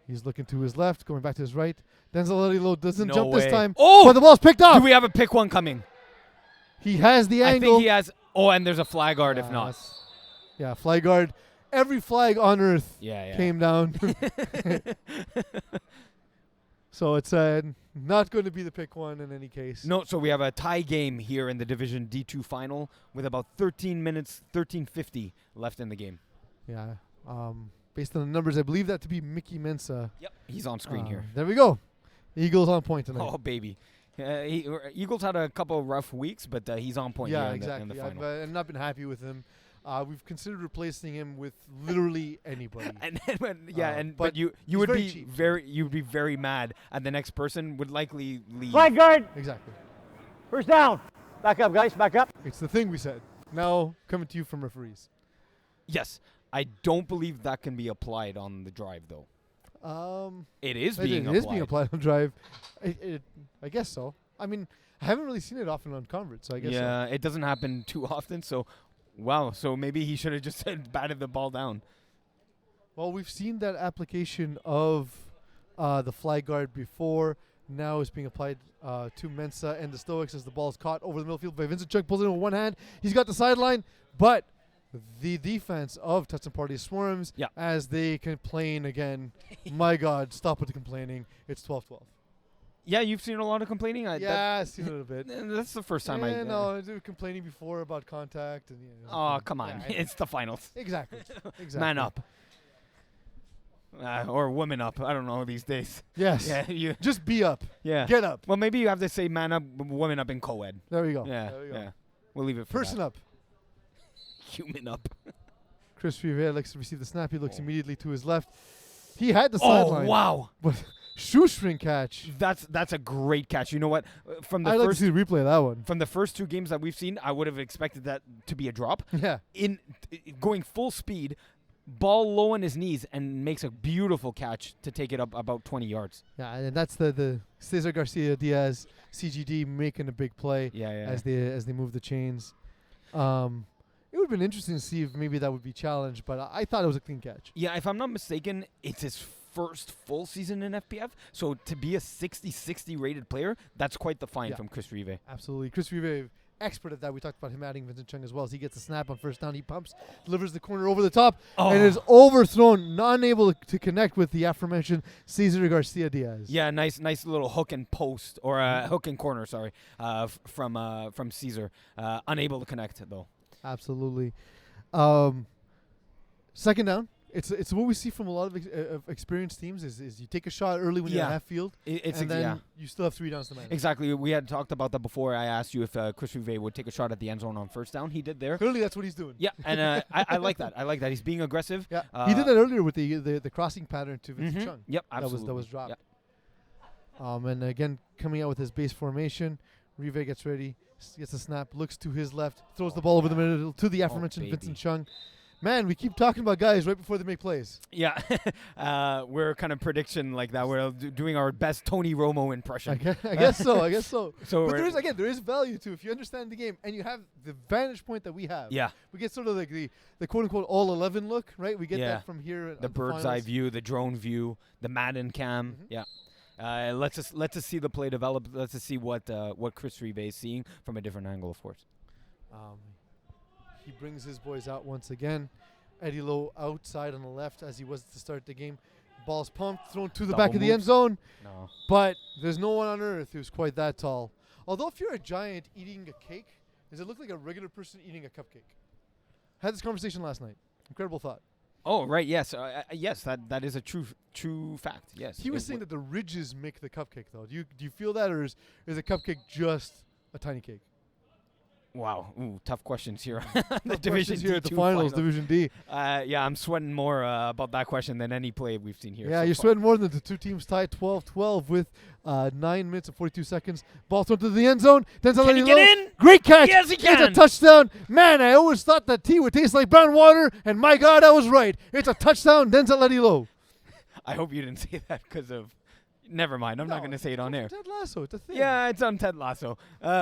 He's looking to his left, going back to his right. Denzel Eadie-Lowe doesn't
No
jump
way.
this time.
Oh!
But the ball's picked up.
Do we have a pick 1 coming?
He has the
I
angle.
think he has. Oh, and there's a flag guard if not.
Yes. Yeah, flag guard. Every flag on earth
Yeah.
came down. So it's not going to be the pick 1 in any case.
No, so we have a tie game here in the Division D2 final with about 13 minutes, 13:50 left in the game.
Yeah. Based on the numbers, I believe that to be Micky Mensah.
Yep. He's on screen here.
There we go. Eagles on point tonight.
Oh, baby. Eagles had a couple of rough weeks, but he's on point
yeah,
here in
exactly.
the final.
I've not been happy with him. We've considered replacing him with literally anybody.
But you
he's
would
very
be
cheap.
you'd be very mad, and the next person would likely leave.
Flag guard.
Exactly.
First down. Back up, guys. Back up.
It's the thing we said. Now coming to you from referees.
Yes, I don't believe that can be applied on the drive though. It is being
it
applied.
is being applied on drive. I guess so. I mean, I haven't really seen it often on convert, so I guess
Yeah, it doesn't happen too often. So, wow. So maybe he should have just batted the ball down.
Well, we've seen that application of the flag guard before. Now it's being applied to Mensah and the Stoics as the ball is caught over the middle field by Vincent Chung. Pulls it in with one hand. He's got the sideline, but the defense of Tuts and Parlays swarms as they complain again. My God, stop with the complaining. It's 12-12.
Yeah, you've seen a lot of complaining.
I've seen a little bit.
That's the first time
they were complaining before about contact. And,
Oh, come on.
Yeah,
It's the finals.
Exactly.
Man up. Or women up. I don't know these days.
Yes.
Yeah,
Just be up.
Yeah.
Get up.
Well, maybe you have to say man up, women up in co-ed.
There we go.
Yeah.
There we go.
Yeah. We'll leave it for
Person
that.
up.
Human up.
Chris Riviere likes to receive the snap. He looks immediately to his left. He had the
Oh,
sideline.
wow.
But shoestring catch.
That's a great catch. You know what? From the
I'd like to
first
see the replay of that one.
from the first two games that we've seen, I would have expected that to be a drop.
Yeah.
Going full speed, ball low on his knees, and makes a beautiful catch to take it up about 20 yards.
Yeah, and that's the Cesar Garcia Diaz CGD making a big play
Yeah.
as they move the chains. It would have been interesting to see if maybe that would be challenged, but I thought it was a clean catch.
Yeah, if I'm not mistaken, it's his first full season in FPF. So to be a 60-60 rated player, that's quite the find from Chris Rive.
Absolutely. Chris Rive, expert at that. We talked about him adding Vincent Chung as well. As he gets a snap on first down, he pumps, delivers the corner over the top, and is overthrown, unable to connect with the aforementioned Cesar Garcia Diaz.
Yeah, nice little hook and post, or hook and corner, sorry, from Caesar. Unable to connect, though.
Absolutely. Second down. It's what we see from a lot of experienced teams is you take a shot early when you're at half field, and then you still have 3 downs to manage.
Exactly. We had talked about that before. I asked you if Chris Rive would take a shot at the end zone on first down. He did there.
Clearly, that's what he's doing.
Yeah, and I like that. I like that. He's being aggressive.
Yeah, he did that earlier with the crossing pattern to Vincent Chung.
Yep, absolutely.
That was dropped.
Yep.
And again, coming out with his base formation, Rive gets ready, gets a snap, looks to his left, throws the ball over the middle to the aforementioned Vincent Chung. Man, we keep talking about guys right before they make plays.
Yeah, we're kind of prediction like that. We're doing our best Tony Romo impression.
I guess so.
So
But there is value to if you understand the game and you have the vantage point that we have.
Yeah.
We get sort of like the quote unquote all 11 look, right? We get that from here.
The bird's eye view, the drone view, the Madden cam. Mm-hmm. Yeah. Let's us see the play develop. Let's us see what Chris Rive is seeing from a different angle, of course.
He brings his boys out once again. Eadie-Lowe outside on the left as he was to start the game. Ball's pumped, thrown to the back of the end zone.
No.
But there's no one on earth who's quite that tall. Although if you're a giant eating a cake, does it look like a regular person eating a cupcake? Had this conversation last night. Incredible thought.
Oh, right, yes. Yes, that is a true fact, yes.
He was saying that the ridges make the cupcake, though. Do you feel that, or is a cupcake just a tiny cake?
Wow. Ooh, tough questions here.
The division here at the finals, Division D.
Yeah, I'm sweating more about that question than any play we've seen here.
Yeah,
so
you're
far.
sweating more than the two teams tied 12-12 with 9 minutes and 42 seconds. Ball thrown to the end zone. Denzel
Can he
Eadie-Lowe.
get in?
Great catch.
Yes, he can.
It's a touchdown. Man, I always thought that tea would taste like brown water, and my God, I was right. It's a touchdown, Denzel Eadie-Lowe.
I hope you didn't say that because of... Never mind. I'm not going to say it on air.
Ted Lasso, it's a thing.
Yeah, it's on Ted Lasso.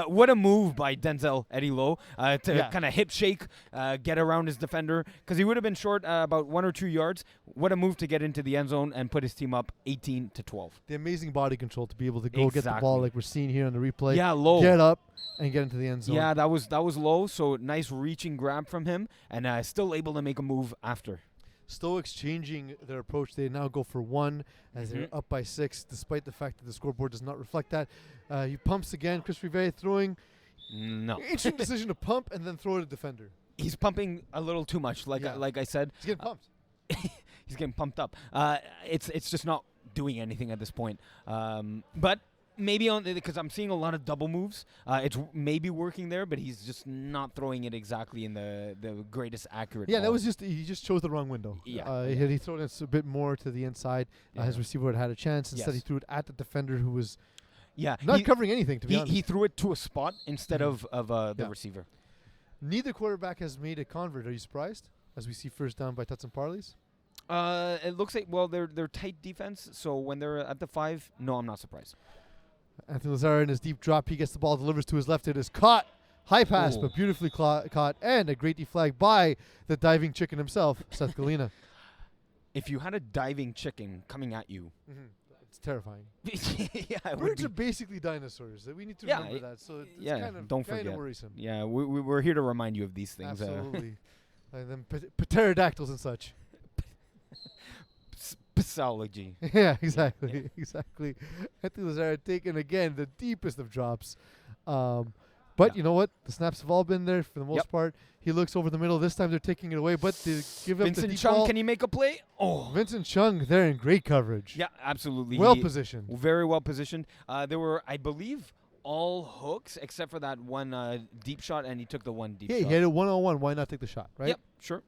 What a move by Denzel Eadie-Lowe to kind of hip shake, get around his defender, because he would have been short about 1 or 2 yards. What a move to get into the end zone and put his team up 18-12.
The amazing body control to be able to go get the ball like we're seeing here on the replay.
Yeah, low.
Get up and get into the end zone.
Yeah, that was low, so nice reaching grab from him, and still able to make a move after.
Stoics changing their approach. They now go for 1 as they're up by 6, despite the fact that the scoreboard does not reflect that. He pumps again. Chris Rive throwing.
No.
Interesting decision to pump and then throw to the defender.
He's pumping a little too much, like I said.
He's getting pumped.
He's getting pumped up. It's just not doing anything at this point. But Maybe on because I'm seeing a lot of double moves. It's maybe working there, but he's just not throwing it exactly in the greatest accurate.
Yeah, that
ball.
was just he just chose the wrong window.
Yeah.
Had he thrown it a bit more to the inside, his receiver would have had a chance. Instead, he
Yes.
threw it at the defender who was
Yeah,
not
he,
covering anything. To be honest,
he threw it to a spot instead
Mhm.
of the
Yeah.
receiver.
neither quarterback has made a convert. Are you surprised? As we see first down by Tuts and Parlays.
It looks like they're tight defense. So when they're at the 5, no, I'm not surprised.
Anthony Lazara in his deep drop. He gets the ball, delivers to his left. It is caught. High pass,
Ooh.
but beautifully caught. And a great deflag by the diving chicken himself, Seth Galina.
If you had a diving chicken coming at you,
It's terrifying.
yeah, it would
Birds
be.
are basically dinosaurs. We need to
Yeah,
remember that. So it's
yeah,
kind of,
don't
kind of
forget.
worrisome.
Yeah, we're here to remind you of these things.
Absolutely. And then pterodactyls and such.
Pathology.
Yeah, exactly. Exactly. Anthony Lazara taking, again, the deepest of drops. But you know what? The snaps have all been there for the most part. He looks over the middle. This time they're taking it away, but they give up the
Vincent
deep
Chung,
ball.
can he make a play? Oh,
Vincent Chung there in great coverage.
yeah, absolutely.
Well
He-
positioned.
Very well positioned. There were, I believe, all hooks except for that one deep shot, and he took the one deep
Yeah,
shot.
he had it one-on-one. Why not take the shot, right?
Yep, sure.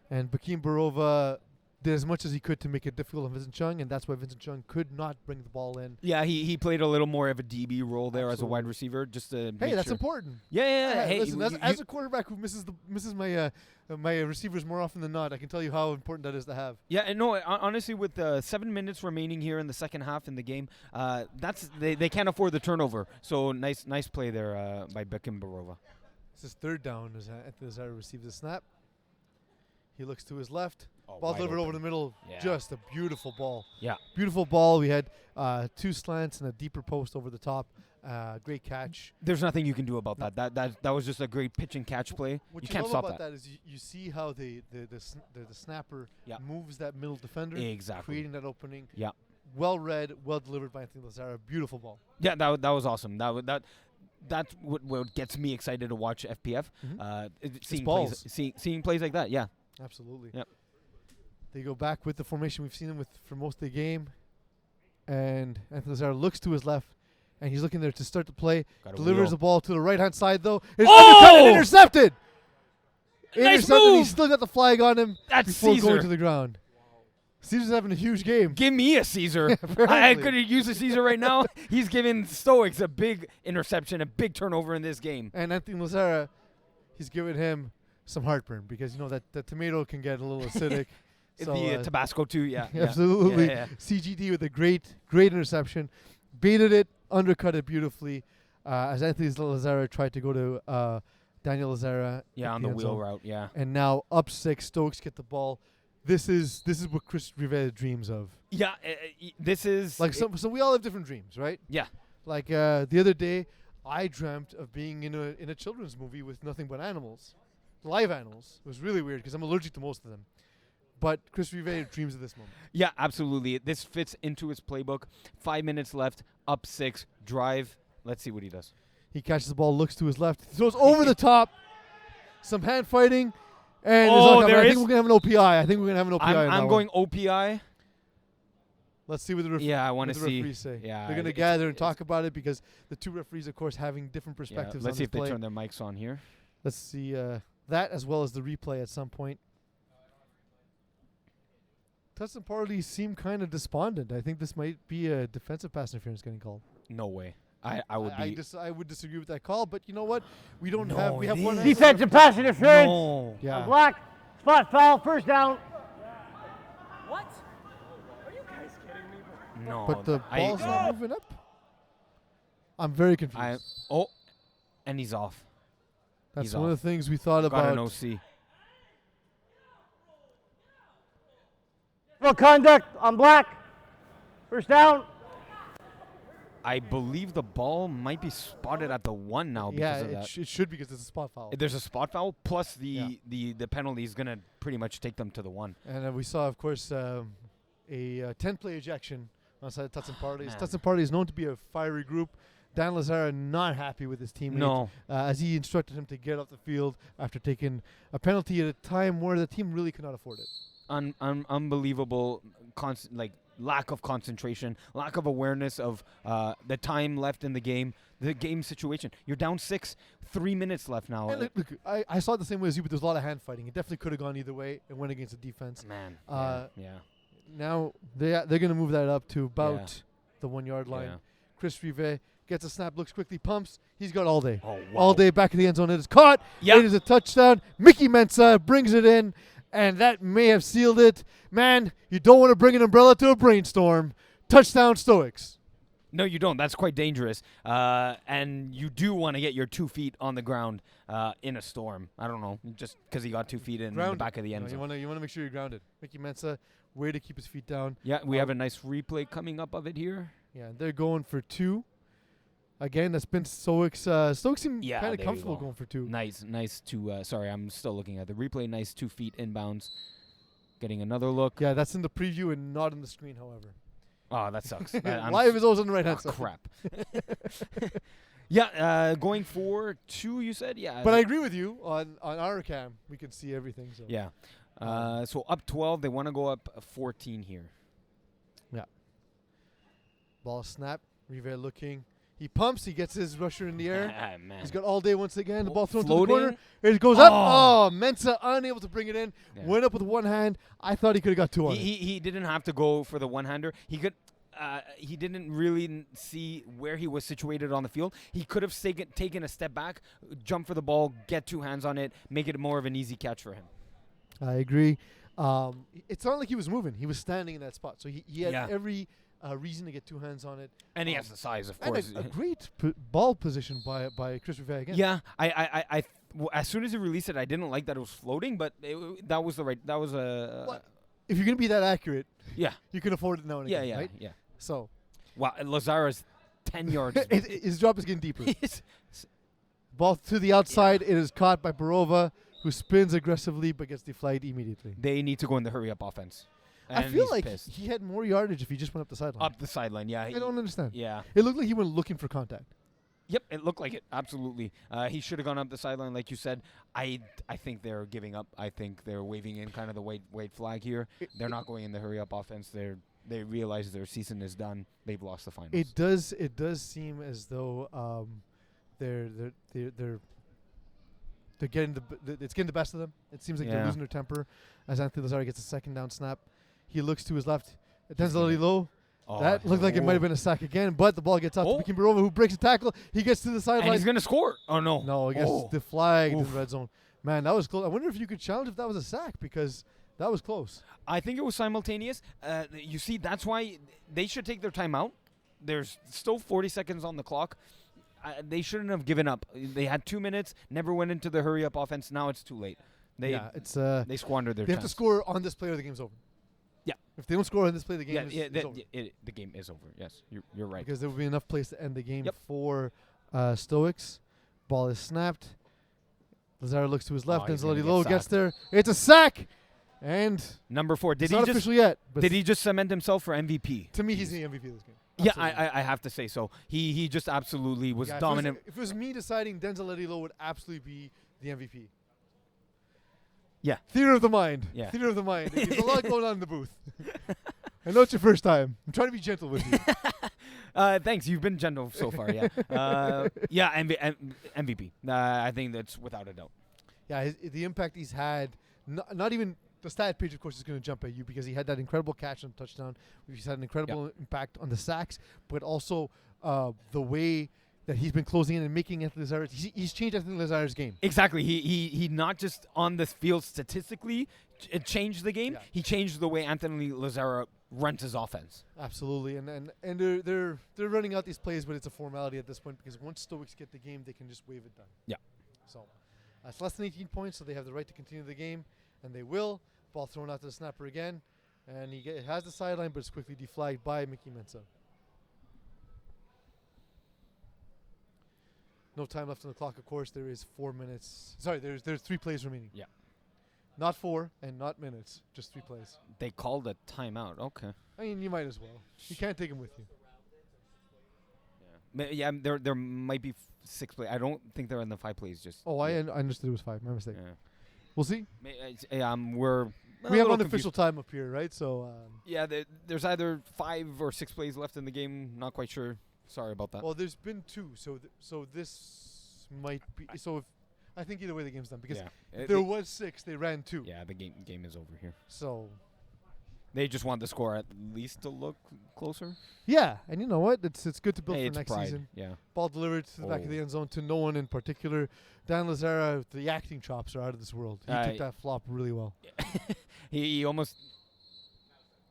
And Bakim Barova did as much as he could to make it difficult on Vincent Chung, and that's why Vincent Chung could not bring the ball in.
Yeah, he played a little more of a DB role there as a wide
Absolutely.
receiver, just to
Hey,
make
that's
sure.
important.
Yeah. Hey,
listen, as a quarterback who misses my my receivers more often than not, I can tell you how important that is to have.
yeah, and no, honestly, with 7 minutes remaining here in the second half in the game, they can't afford the turnover. So nice play there by Bekim Barova.
This is third down as Anthony Lazara receives the snap. He looks to his left.
Oh,
Ball
wide
delivered over
open.
the middle.
Yeah.
Just a beautiful ball.
Yeah.
Beautiful ball. We had 2 slants and a deeper post over the top. Great catch.
There's nothing you can do about that. That was just a great pitch and catch play.
What
You
you
can't
love
stop
about
that.
that is you see how the snapper
Yeah.
moves that middle defender,
Exactly.
creating that opening.
Yeah.
Well read, well delivered by Anthony Lazara. Beautiful ball.
Yeah, that was awesome. That's what gets me excited to watch FPF. Seeing
balls.
seeing plays like that. Yeah.
Absolutely.
Yep.
They go back with the formation we've seen them with for most of the game. And Anthony Lazara looks to his left, and he's looking there to start the play.
Got a
Delivers
wheel.
the ball to the right-hand side, though. It's
Oh!
undercut and intercepted!
Nice
Intercepted.
move!
He's still got the flag on him
That's
before
Caesar.
going to the ground. Caesar's having a huge game.
Give me a Caesar. I
Apparently.
could use a Caesar right now. He's giving Stoics a big interception, a big turnover in this game.
And Anthony Lazara, he's giving him some heartburn because, you know, that tomato can get a little acidic. So,
the Tabasco too, yeah.
absolutely.
Yeah.
CGD with a great interception. Baited it, undercut it beautifully. As Anthony Lazara tried to go to Daniel Lazara.
Yeah,
at
on the
end
wheel
zone.
route, yeah.
And now up 6, Stokes get the ball. This is what Chris Rivera dreams of.
Yeah, this is...
Like so we all have different dreams, right?
Yeah.
Like the other day, I dreamt of being in a children's movie with nothing but animals, live animals. It was really weird because I'm allergic to most of them. But Chris Rivera dreams of this moment.
Yeah, absolutely. This fits into his playbook. 5 minutes left, up 6, drive. Let's see what he does.
He catches the ball, looks to his left, throws over the top. Some hand fighting, and
Oh,
I
there
think
is-
we're gonna have an OPI. I think we're gonna have an OPI. on that
I'm
one.
going OPI.
Let's see what the
Yeah, I want to
the
see.
referees say.
Yeah,
They're gonna
it's-
gather and
it's-
talk about it because the 2 referees, of course, having different
Yeah,
perspectives.
let's
on
see
this
if they
play.
turn their mics on here.
Let's see that as well as the replay at some point. Tuts and Parlay seem kind of despondent. I think this might be a defensive pass interference getting called.
No way. I would be...
I would disagree with that call, but you know what? We don't
No,
have. We have
it
one.
is.
Defensive pass interference.
No.
Yeah.
Black. Spot foul. First down.
What? Are you guys kidding me, bro?
No.
But the ball's not moving up. I'm very confused.
And he's off.
That's
he's
one of
off.
the things we thought
Got an
about.
OC.
No conduct on Black. First down.
I believe the ball might be spotted at the 1 now
Yeah,
because of that.
it should because it's a spot foul.
There's a spot foul plus
Yeah.
the penalty is gonna pretty much take them to the 1.
And we saw, of course, a 10-play ejection outside of Tuts and Parlays.
man.
Tuts and Parlays is known to be a fiery group. Dan Lazara not happy with his teammate.
No.
As he instructed him to get off the field after taking a penalty at a time where the team really could not afford it.
Unbelievable. lack of concentration, lack of awareness of the time left in the game situation. You're down 6, 3 minutes left now.
And look, I saw it the same way as you, but there's a lot of hand fighting. It definitely could have gone either way. It went against the defense.
Man, yeah.
Now they're going to move that up to about the 1 yard line.
Yeah.
Chris Rive gets a snap, looks quickly, pumps. He's got all day.
Oh, wow.
All day back in the end zone. It is caught.
Yeah.
It is a touchdown. Micky Mensah brings it in, and that may have sealed it. Man, you don't want to bring an umbrella to a brainstorm. Touchdown Stoics.
No, you don't. That's quite dangerous. And you do want to get your 2 feet on the ground in a storm. I don't know, just because he got 2 feet in the back of the end zone.
You want to make sure you're grounded. Micky Mensah, way to keep his feet down.
Yeah, we have a nice replay coming up of it here.
Yeah, they're going for 2. Again, that's been Stoics. Stoics seem kind of comfortable going for 2.
Nice to. Sorry, I'm still looking at the replay. Nice 2 feet inbounds. Getting another look.
Yeah, that's in the preview and not in the screen, however.
Oh, that sucks.
Live is always on the right hand side.
Crap. Yeah, going for 2, you said? Yeah.
But I agree with you. On our cam, we can see everything. So.
Yeah. So up 12. They want to go up 14 here.
Yeah. Ball snap. Rive looking. He pumps. He gets his rusher in the air.
Man.
He's got all day once again. The ball thrown to the
Floating.
corner. It goes up. Oh, Mensah unable to bring it in.
Yeah.
Went up with one hand. I thought he could have got 2 on it.
He didn't have to go for the one-hander. He could. He didn't really see where he was situated on the field. He could have taken a step back, jump for the ball, get 2 hands on it, make it more of an easy catch for him.
I agree. It's not like he was moving. He was standing in that spot. So he had every reason to get 2 hands on it.
And he has the size, of
and
course.
a great ball position by Chris Rive again.
Yeah, I as soon as he released it, I didn't like that it was floating, but that was the right. That was a.
If you're gonna be that accurate,
yeah,
you can afford it now and again,
yeah,
right?
yeah.
So,
wow, Lazara's 10 yards.
His drop is getting deeper. Ball to the outside. It is caught by Barova, who spins aggressively but gets deflated immediately.
They need to go in the hurry-up offense. And
I feel like
pissed.
he had more yardage if he just went up the sideline.
Up the sideline, yeah.
I don't understand.
Yeah.
It looked like he went looking for contact.
Yep, it looked like it. Absolutely. He should have gone up the sideline, like you said. I think they're giving up. I think they're waving in kind of the white flag here. They're not going in the hurry-up offense. They realize their season is done. They've lost the finals.
It does seem as though they're getting it's getting the best of them. It seems like they're losing their temper as Anthony Lazara gets a second down snap. He looks to his left. Denzel Eadie-Lowe. That looked like it might have been a sack again, but the ball gets out to Micky Mensah, who breaks a tackle. He gets to the sideline.
And he's going to score. Oh, no.
No, he gets deflagged in the red zone. Man, that was close. I wonder if you could challenge if that was a sack, because that was close.
I think it was simultaneous. You see, that's why they should take their timeout. There's still 40 seconds on the clock. They shouldn't have given up. They had 2 minutes, never went into the hurry-up offense. Now it's too late. They squandered their chance.
They have to score on this play or the game's over.
Yeah.
If they don't score on this play, the game is over.
The game is over. Yes, you're right.
Because there will be enough plays to end the game for Stoics. Ball is snapped. Lazara looks to his left. Denzel Eadie-Lowe gets there. It's a sack. And
number 4.
It's not official yet. But
did he just cement himself for MVP?
To me, he's the MVP of this game.
Yeah, I have to say so. He just absolutely was dominant.
If it was me deciding, Denzel Eadie-Lowe would absolutely be the MVP.
Yeah.
Theater of the mind.
Yeah.
Theater of the mind. There's a lot going on in the booth. I know it's your first time. I'm trying to be gentle with you.
Thanks. You've been gentle so far, yeah. MVP. I think that's without a doubt.
Yeah, the impact he's had, not even the stat page, of course, is going to jump at you because he had that incredible catch on touchdown. He's had an incredible impact on the sacks, but also the way that he's been closing in and making Anthony Lazara. He's changed Anthony Lazara's game.
Exactly. He not just on the field statistically changed the game. Yeah. He changed the way Anthony Lazara runs his offense.
Absolutely, and they're running out these plays, but it's a formality at this point because once Stoics get the game, they can just wave it done.
Yeah.
So it's less than 18 points, so they have the right to continue the game, and they will. Ball thrown out to the snapper again, and he has the sideline, but it's quickly deflagged by Micky Mensah. No time left on the clock, of course. There is 4 minutes. Sorry, there's 3 plays remaining.
Yeah.
Not 4 and not minutes, just 3 plays.
They called a timeout. Okay.
I mean, you might as well. You can't take them with you.
Yeah, there might be 6 plays. I don't think they're in the 5 plays. Just.
Oh, I understood it was 5. My mistake.
Yeah.
We'll see. We have unofficial time up here, right? So.
Yeah, there's either 5 or 6 plays left in the game. Not quite sure. Sorry about that.
Well, there's been 2, so this might be. So if I think either way the game's done because if there was 6, they ran 2.
Yeah, the game is over here.
So.
They just want the score at least to look closer.
Yeah, and you know what? It's good to build for next
pride.
season.
Yeah.
Ball delivered to the back of the end zone to no one in particular. Dan Lazara, the acting chops are out of this world. He took that flop really well.
he almost.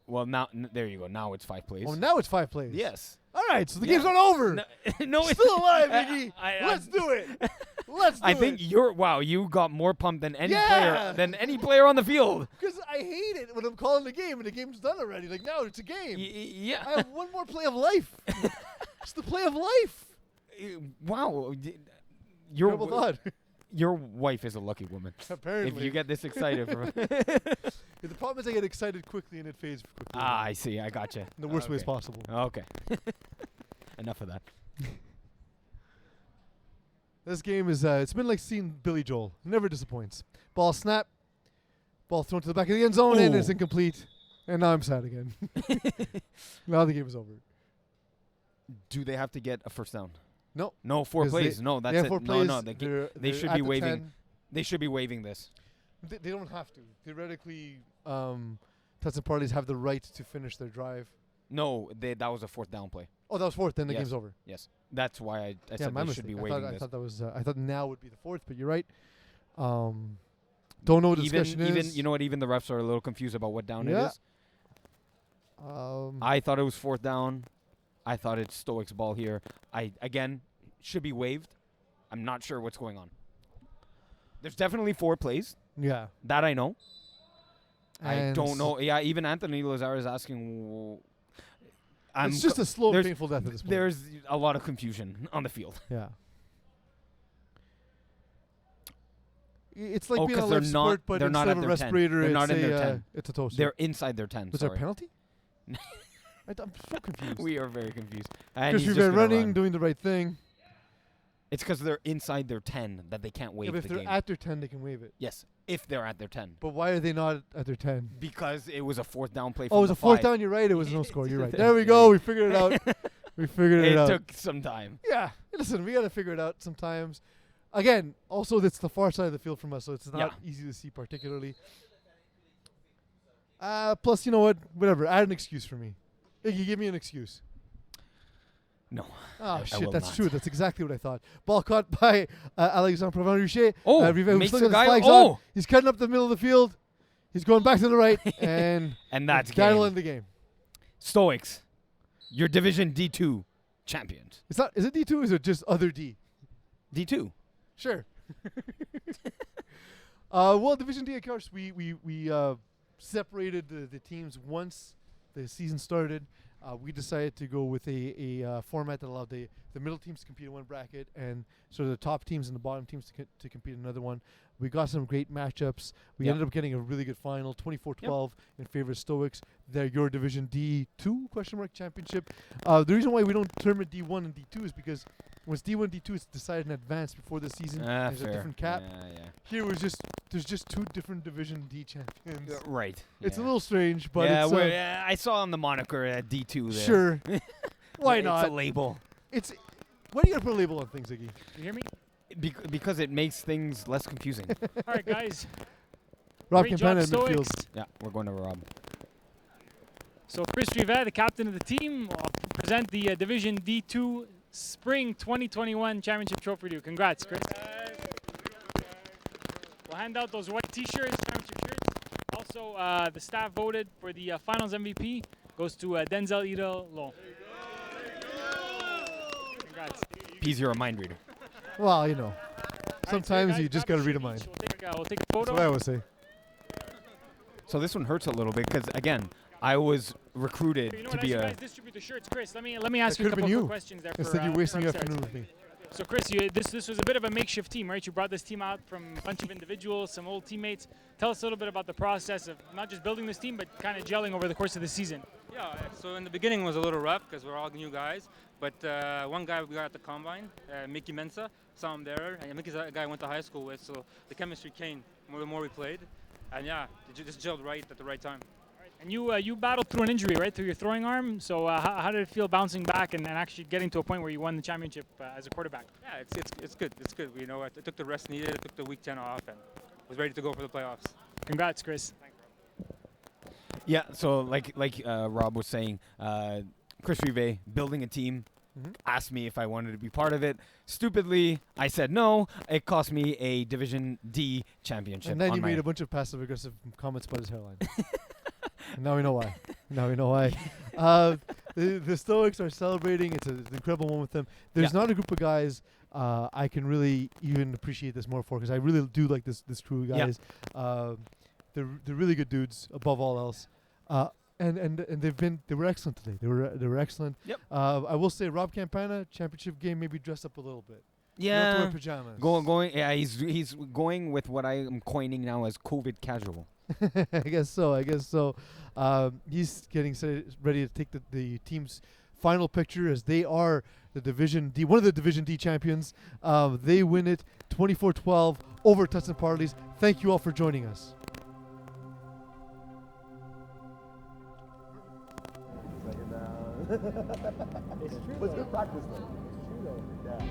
Well, now there you go. Now it's 5 plays.
Oh, now it's 5 plays.
Yes.
All right, so the game's not over.
No,
it's still alive, Micky. Let's do it. Let's do it.
I think you got more pumped than any player on the field.
Because I hate it when I'm calling the game and the game's done already. Like, now it's a game.
Yeah.
I have one more play of life. It's the play of life.
Wow.
Terrible thought.
Your wife is a lucky woman.
Apparently.
If you get this excited.
The problem is I get excited quickly and it fades quickly.
I see. I gotcha.
In the worst ways possible.
Okay. Enough of that.
This game is, it's been like seeing Billy Joel. Never disappoints. Ball snap. Ball thrown to the back of the end zone and it's incomplete. And now I'm sad again. Now the game is over.
Do they have to get a first down?
No.
No, 4 plays. No, that's it.
4 plays.
No, they should be waiving.
10.
They should be waiving this.
They don't have to. Theoretically, Tuts and Parlays have the right to finish their drive.
No, that was a 4th down play.
Oh, that was 4th. Then the game's over.
Yes, that's why I said they should be waiving this.
I thought that was. I thought now would be the 4th, but you're right. Don't know what the discussion is.
Even you know what? Even the refs are a little confused about what down it is. I thought it was 4th down. I thought it's Stoics ball here. Again should be waived. I'm not sure what's going on. There's definitely 4 plays.
Yeah.
That I know.
And
I don't know. Yeah, even Anthony Lazar is asking.
It's just a slow, painful death at this point.
There's a lot of confusion on the field.
Yeah. It's like being a life sport, but instead of a respirator, it's a toaster.
They're inside their 10.
Was there a penalty? I'm so confused.
We are very confused.
Because we've been running, doing the right thing.
It's because they're inside their 10 that they can't waive
the game. If they're at their 10, they can waive it.
Yes, if they're at their 10.
But why are they not at their 10?
Because it was a 4th down play.
Oh, it was a 4th down. You're right. It was no score. You're right. There we go. We figured it out. It
took some time.
Yeah. Listen, we got to figure it out sometimes. Again, also, it's the far side of the field from us, so it's not easy to see particularly. Plus, you know what? Whatever. Add an excuse for me. Iggy, give me an excuse.
No.
Oh, shit, that's true. That's exactly what I thought. Ball caught by Alexandre Provence-Richer.
Makes the guy.
He's cutting up the middle of the field. He's going back to the right, and
that's
that'll end the game.
Stoics, your Division D2 champions.
It's not. Is it D2 or is it just other D?
D2.
Sure. Well, Division D, of course, we separated the teams once the season started. We decided to go with a format that allowed the middle teams to compete in one bracket and sort of the top teams and the bottom teams to compete in another one. We got some great matchups. We ended up getting a really good final, 24-12 in favor of Stoics. They're your Division D2 championship. The reason why we don't term it D1 and D2 is because when it's D1 and D2, it's decided in advance before the season. There's a different cap. Here there's just 2 different Division D champions.
Right.
It's a little strange, but
I saw on the moniker D2 there.
Sure. Why not?
It's a label.
Why do you gotta put a label on things, Iggy?
You hear me?
Because it makes things less confusing.
All right, guys.
Rob
Great
Campana in
job,
midfield.
Stoics.
Yeah, we're going to Rob.
So Chris Rivet, the captain of the team, will present the Division D2 Spring 2021 Championship Trophy to you. Congrats, Chris. We'll hand out those white T-shirts, championship shirts. Also, the staff voted for the Finals MVP goes to Denzel Eadie-Lowe. Congrats.
P's, you're a mind reader.
Well, you know, sometimes you just gotta read a mind.
We'll take a photo.
That's what I always say.
So this one hurts a little bit because, again, I was recruited
you know
to
what,
be
I
a...
should distribute the shirts. Chris, let me ask you a couple of questions there.
Instead, you're wasting your afternoon with me.
So, Chris, this was a bit of a makeshift team, right? You brought this team out from a bunch of individuals, some old teammates. Tell us a little bit about the process of not just building this team, but kind of gelling over the course of the season.
Yeah, so in the beginning was a little rough because we're all new guys. But one guy we got at the combine, Micky Mensah, saw him there. And Micky's a guy I went to high school with, so the chemistry came the more we played. And yeah, it just gelled right at the right time.
And you battled through an injury, right, through your throwing arm. So how did it feel bouncing back and actually getting to a point where you won the championship as a quarterback?
Yeah, it's good. It's good. You know, I took the rest needed. I took the week 10 off and was ready to go for the playoffs.
Congrats, Chris.
Yeah, so like Rob was saying, Chris Rive building a team, asked me if I wanted to be part of it. Stupidly, I said no. It cost me a Division D championship.
And then
on
you
my
made a bunch of passive-aggressive comments about his hairline. And now we know why. Now we know why. The Stoics are celebrating. It's an incredible moment with them. There's not a group of guys I can really even appreciate this more for, because I really do like this crew of guys. They're really good dudes above all else. And they were excellent today. They were excellent.
Yep.
I will say Rob Campana, championship game, maybe dressed up a little bit. You don't have to wear pajamas.
Going. Yeah, he's going with what I am coining now as COVID casual.
I guess so. He's getting ready to take the team's final picture, as they are the Division D, one of the Division D champions. They win it 24-12 over Tuts and Parlays. Thank you all for joining us.
It's true. It's good practice though. It's true though. Yeah.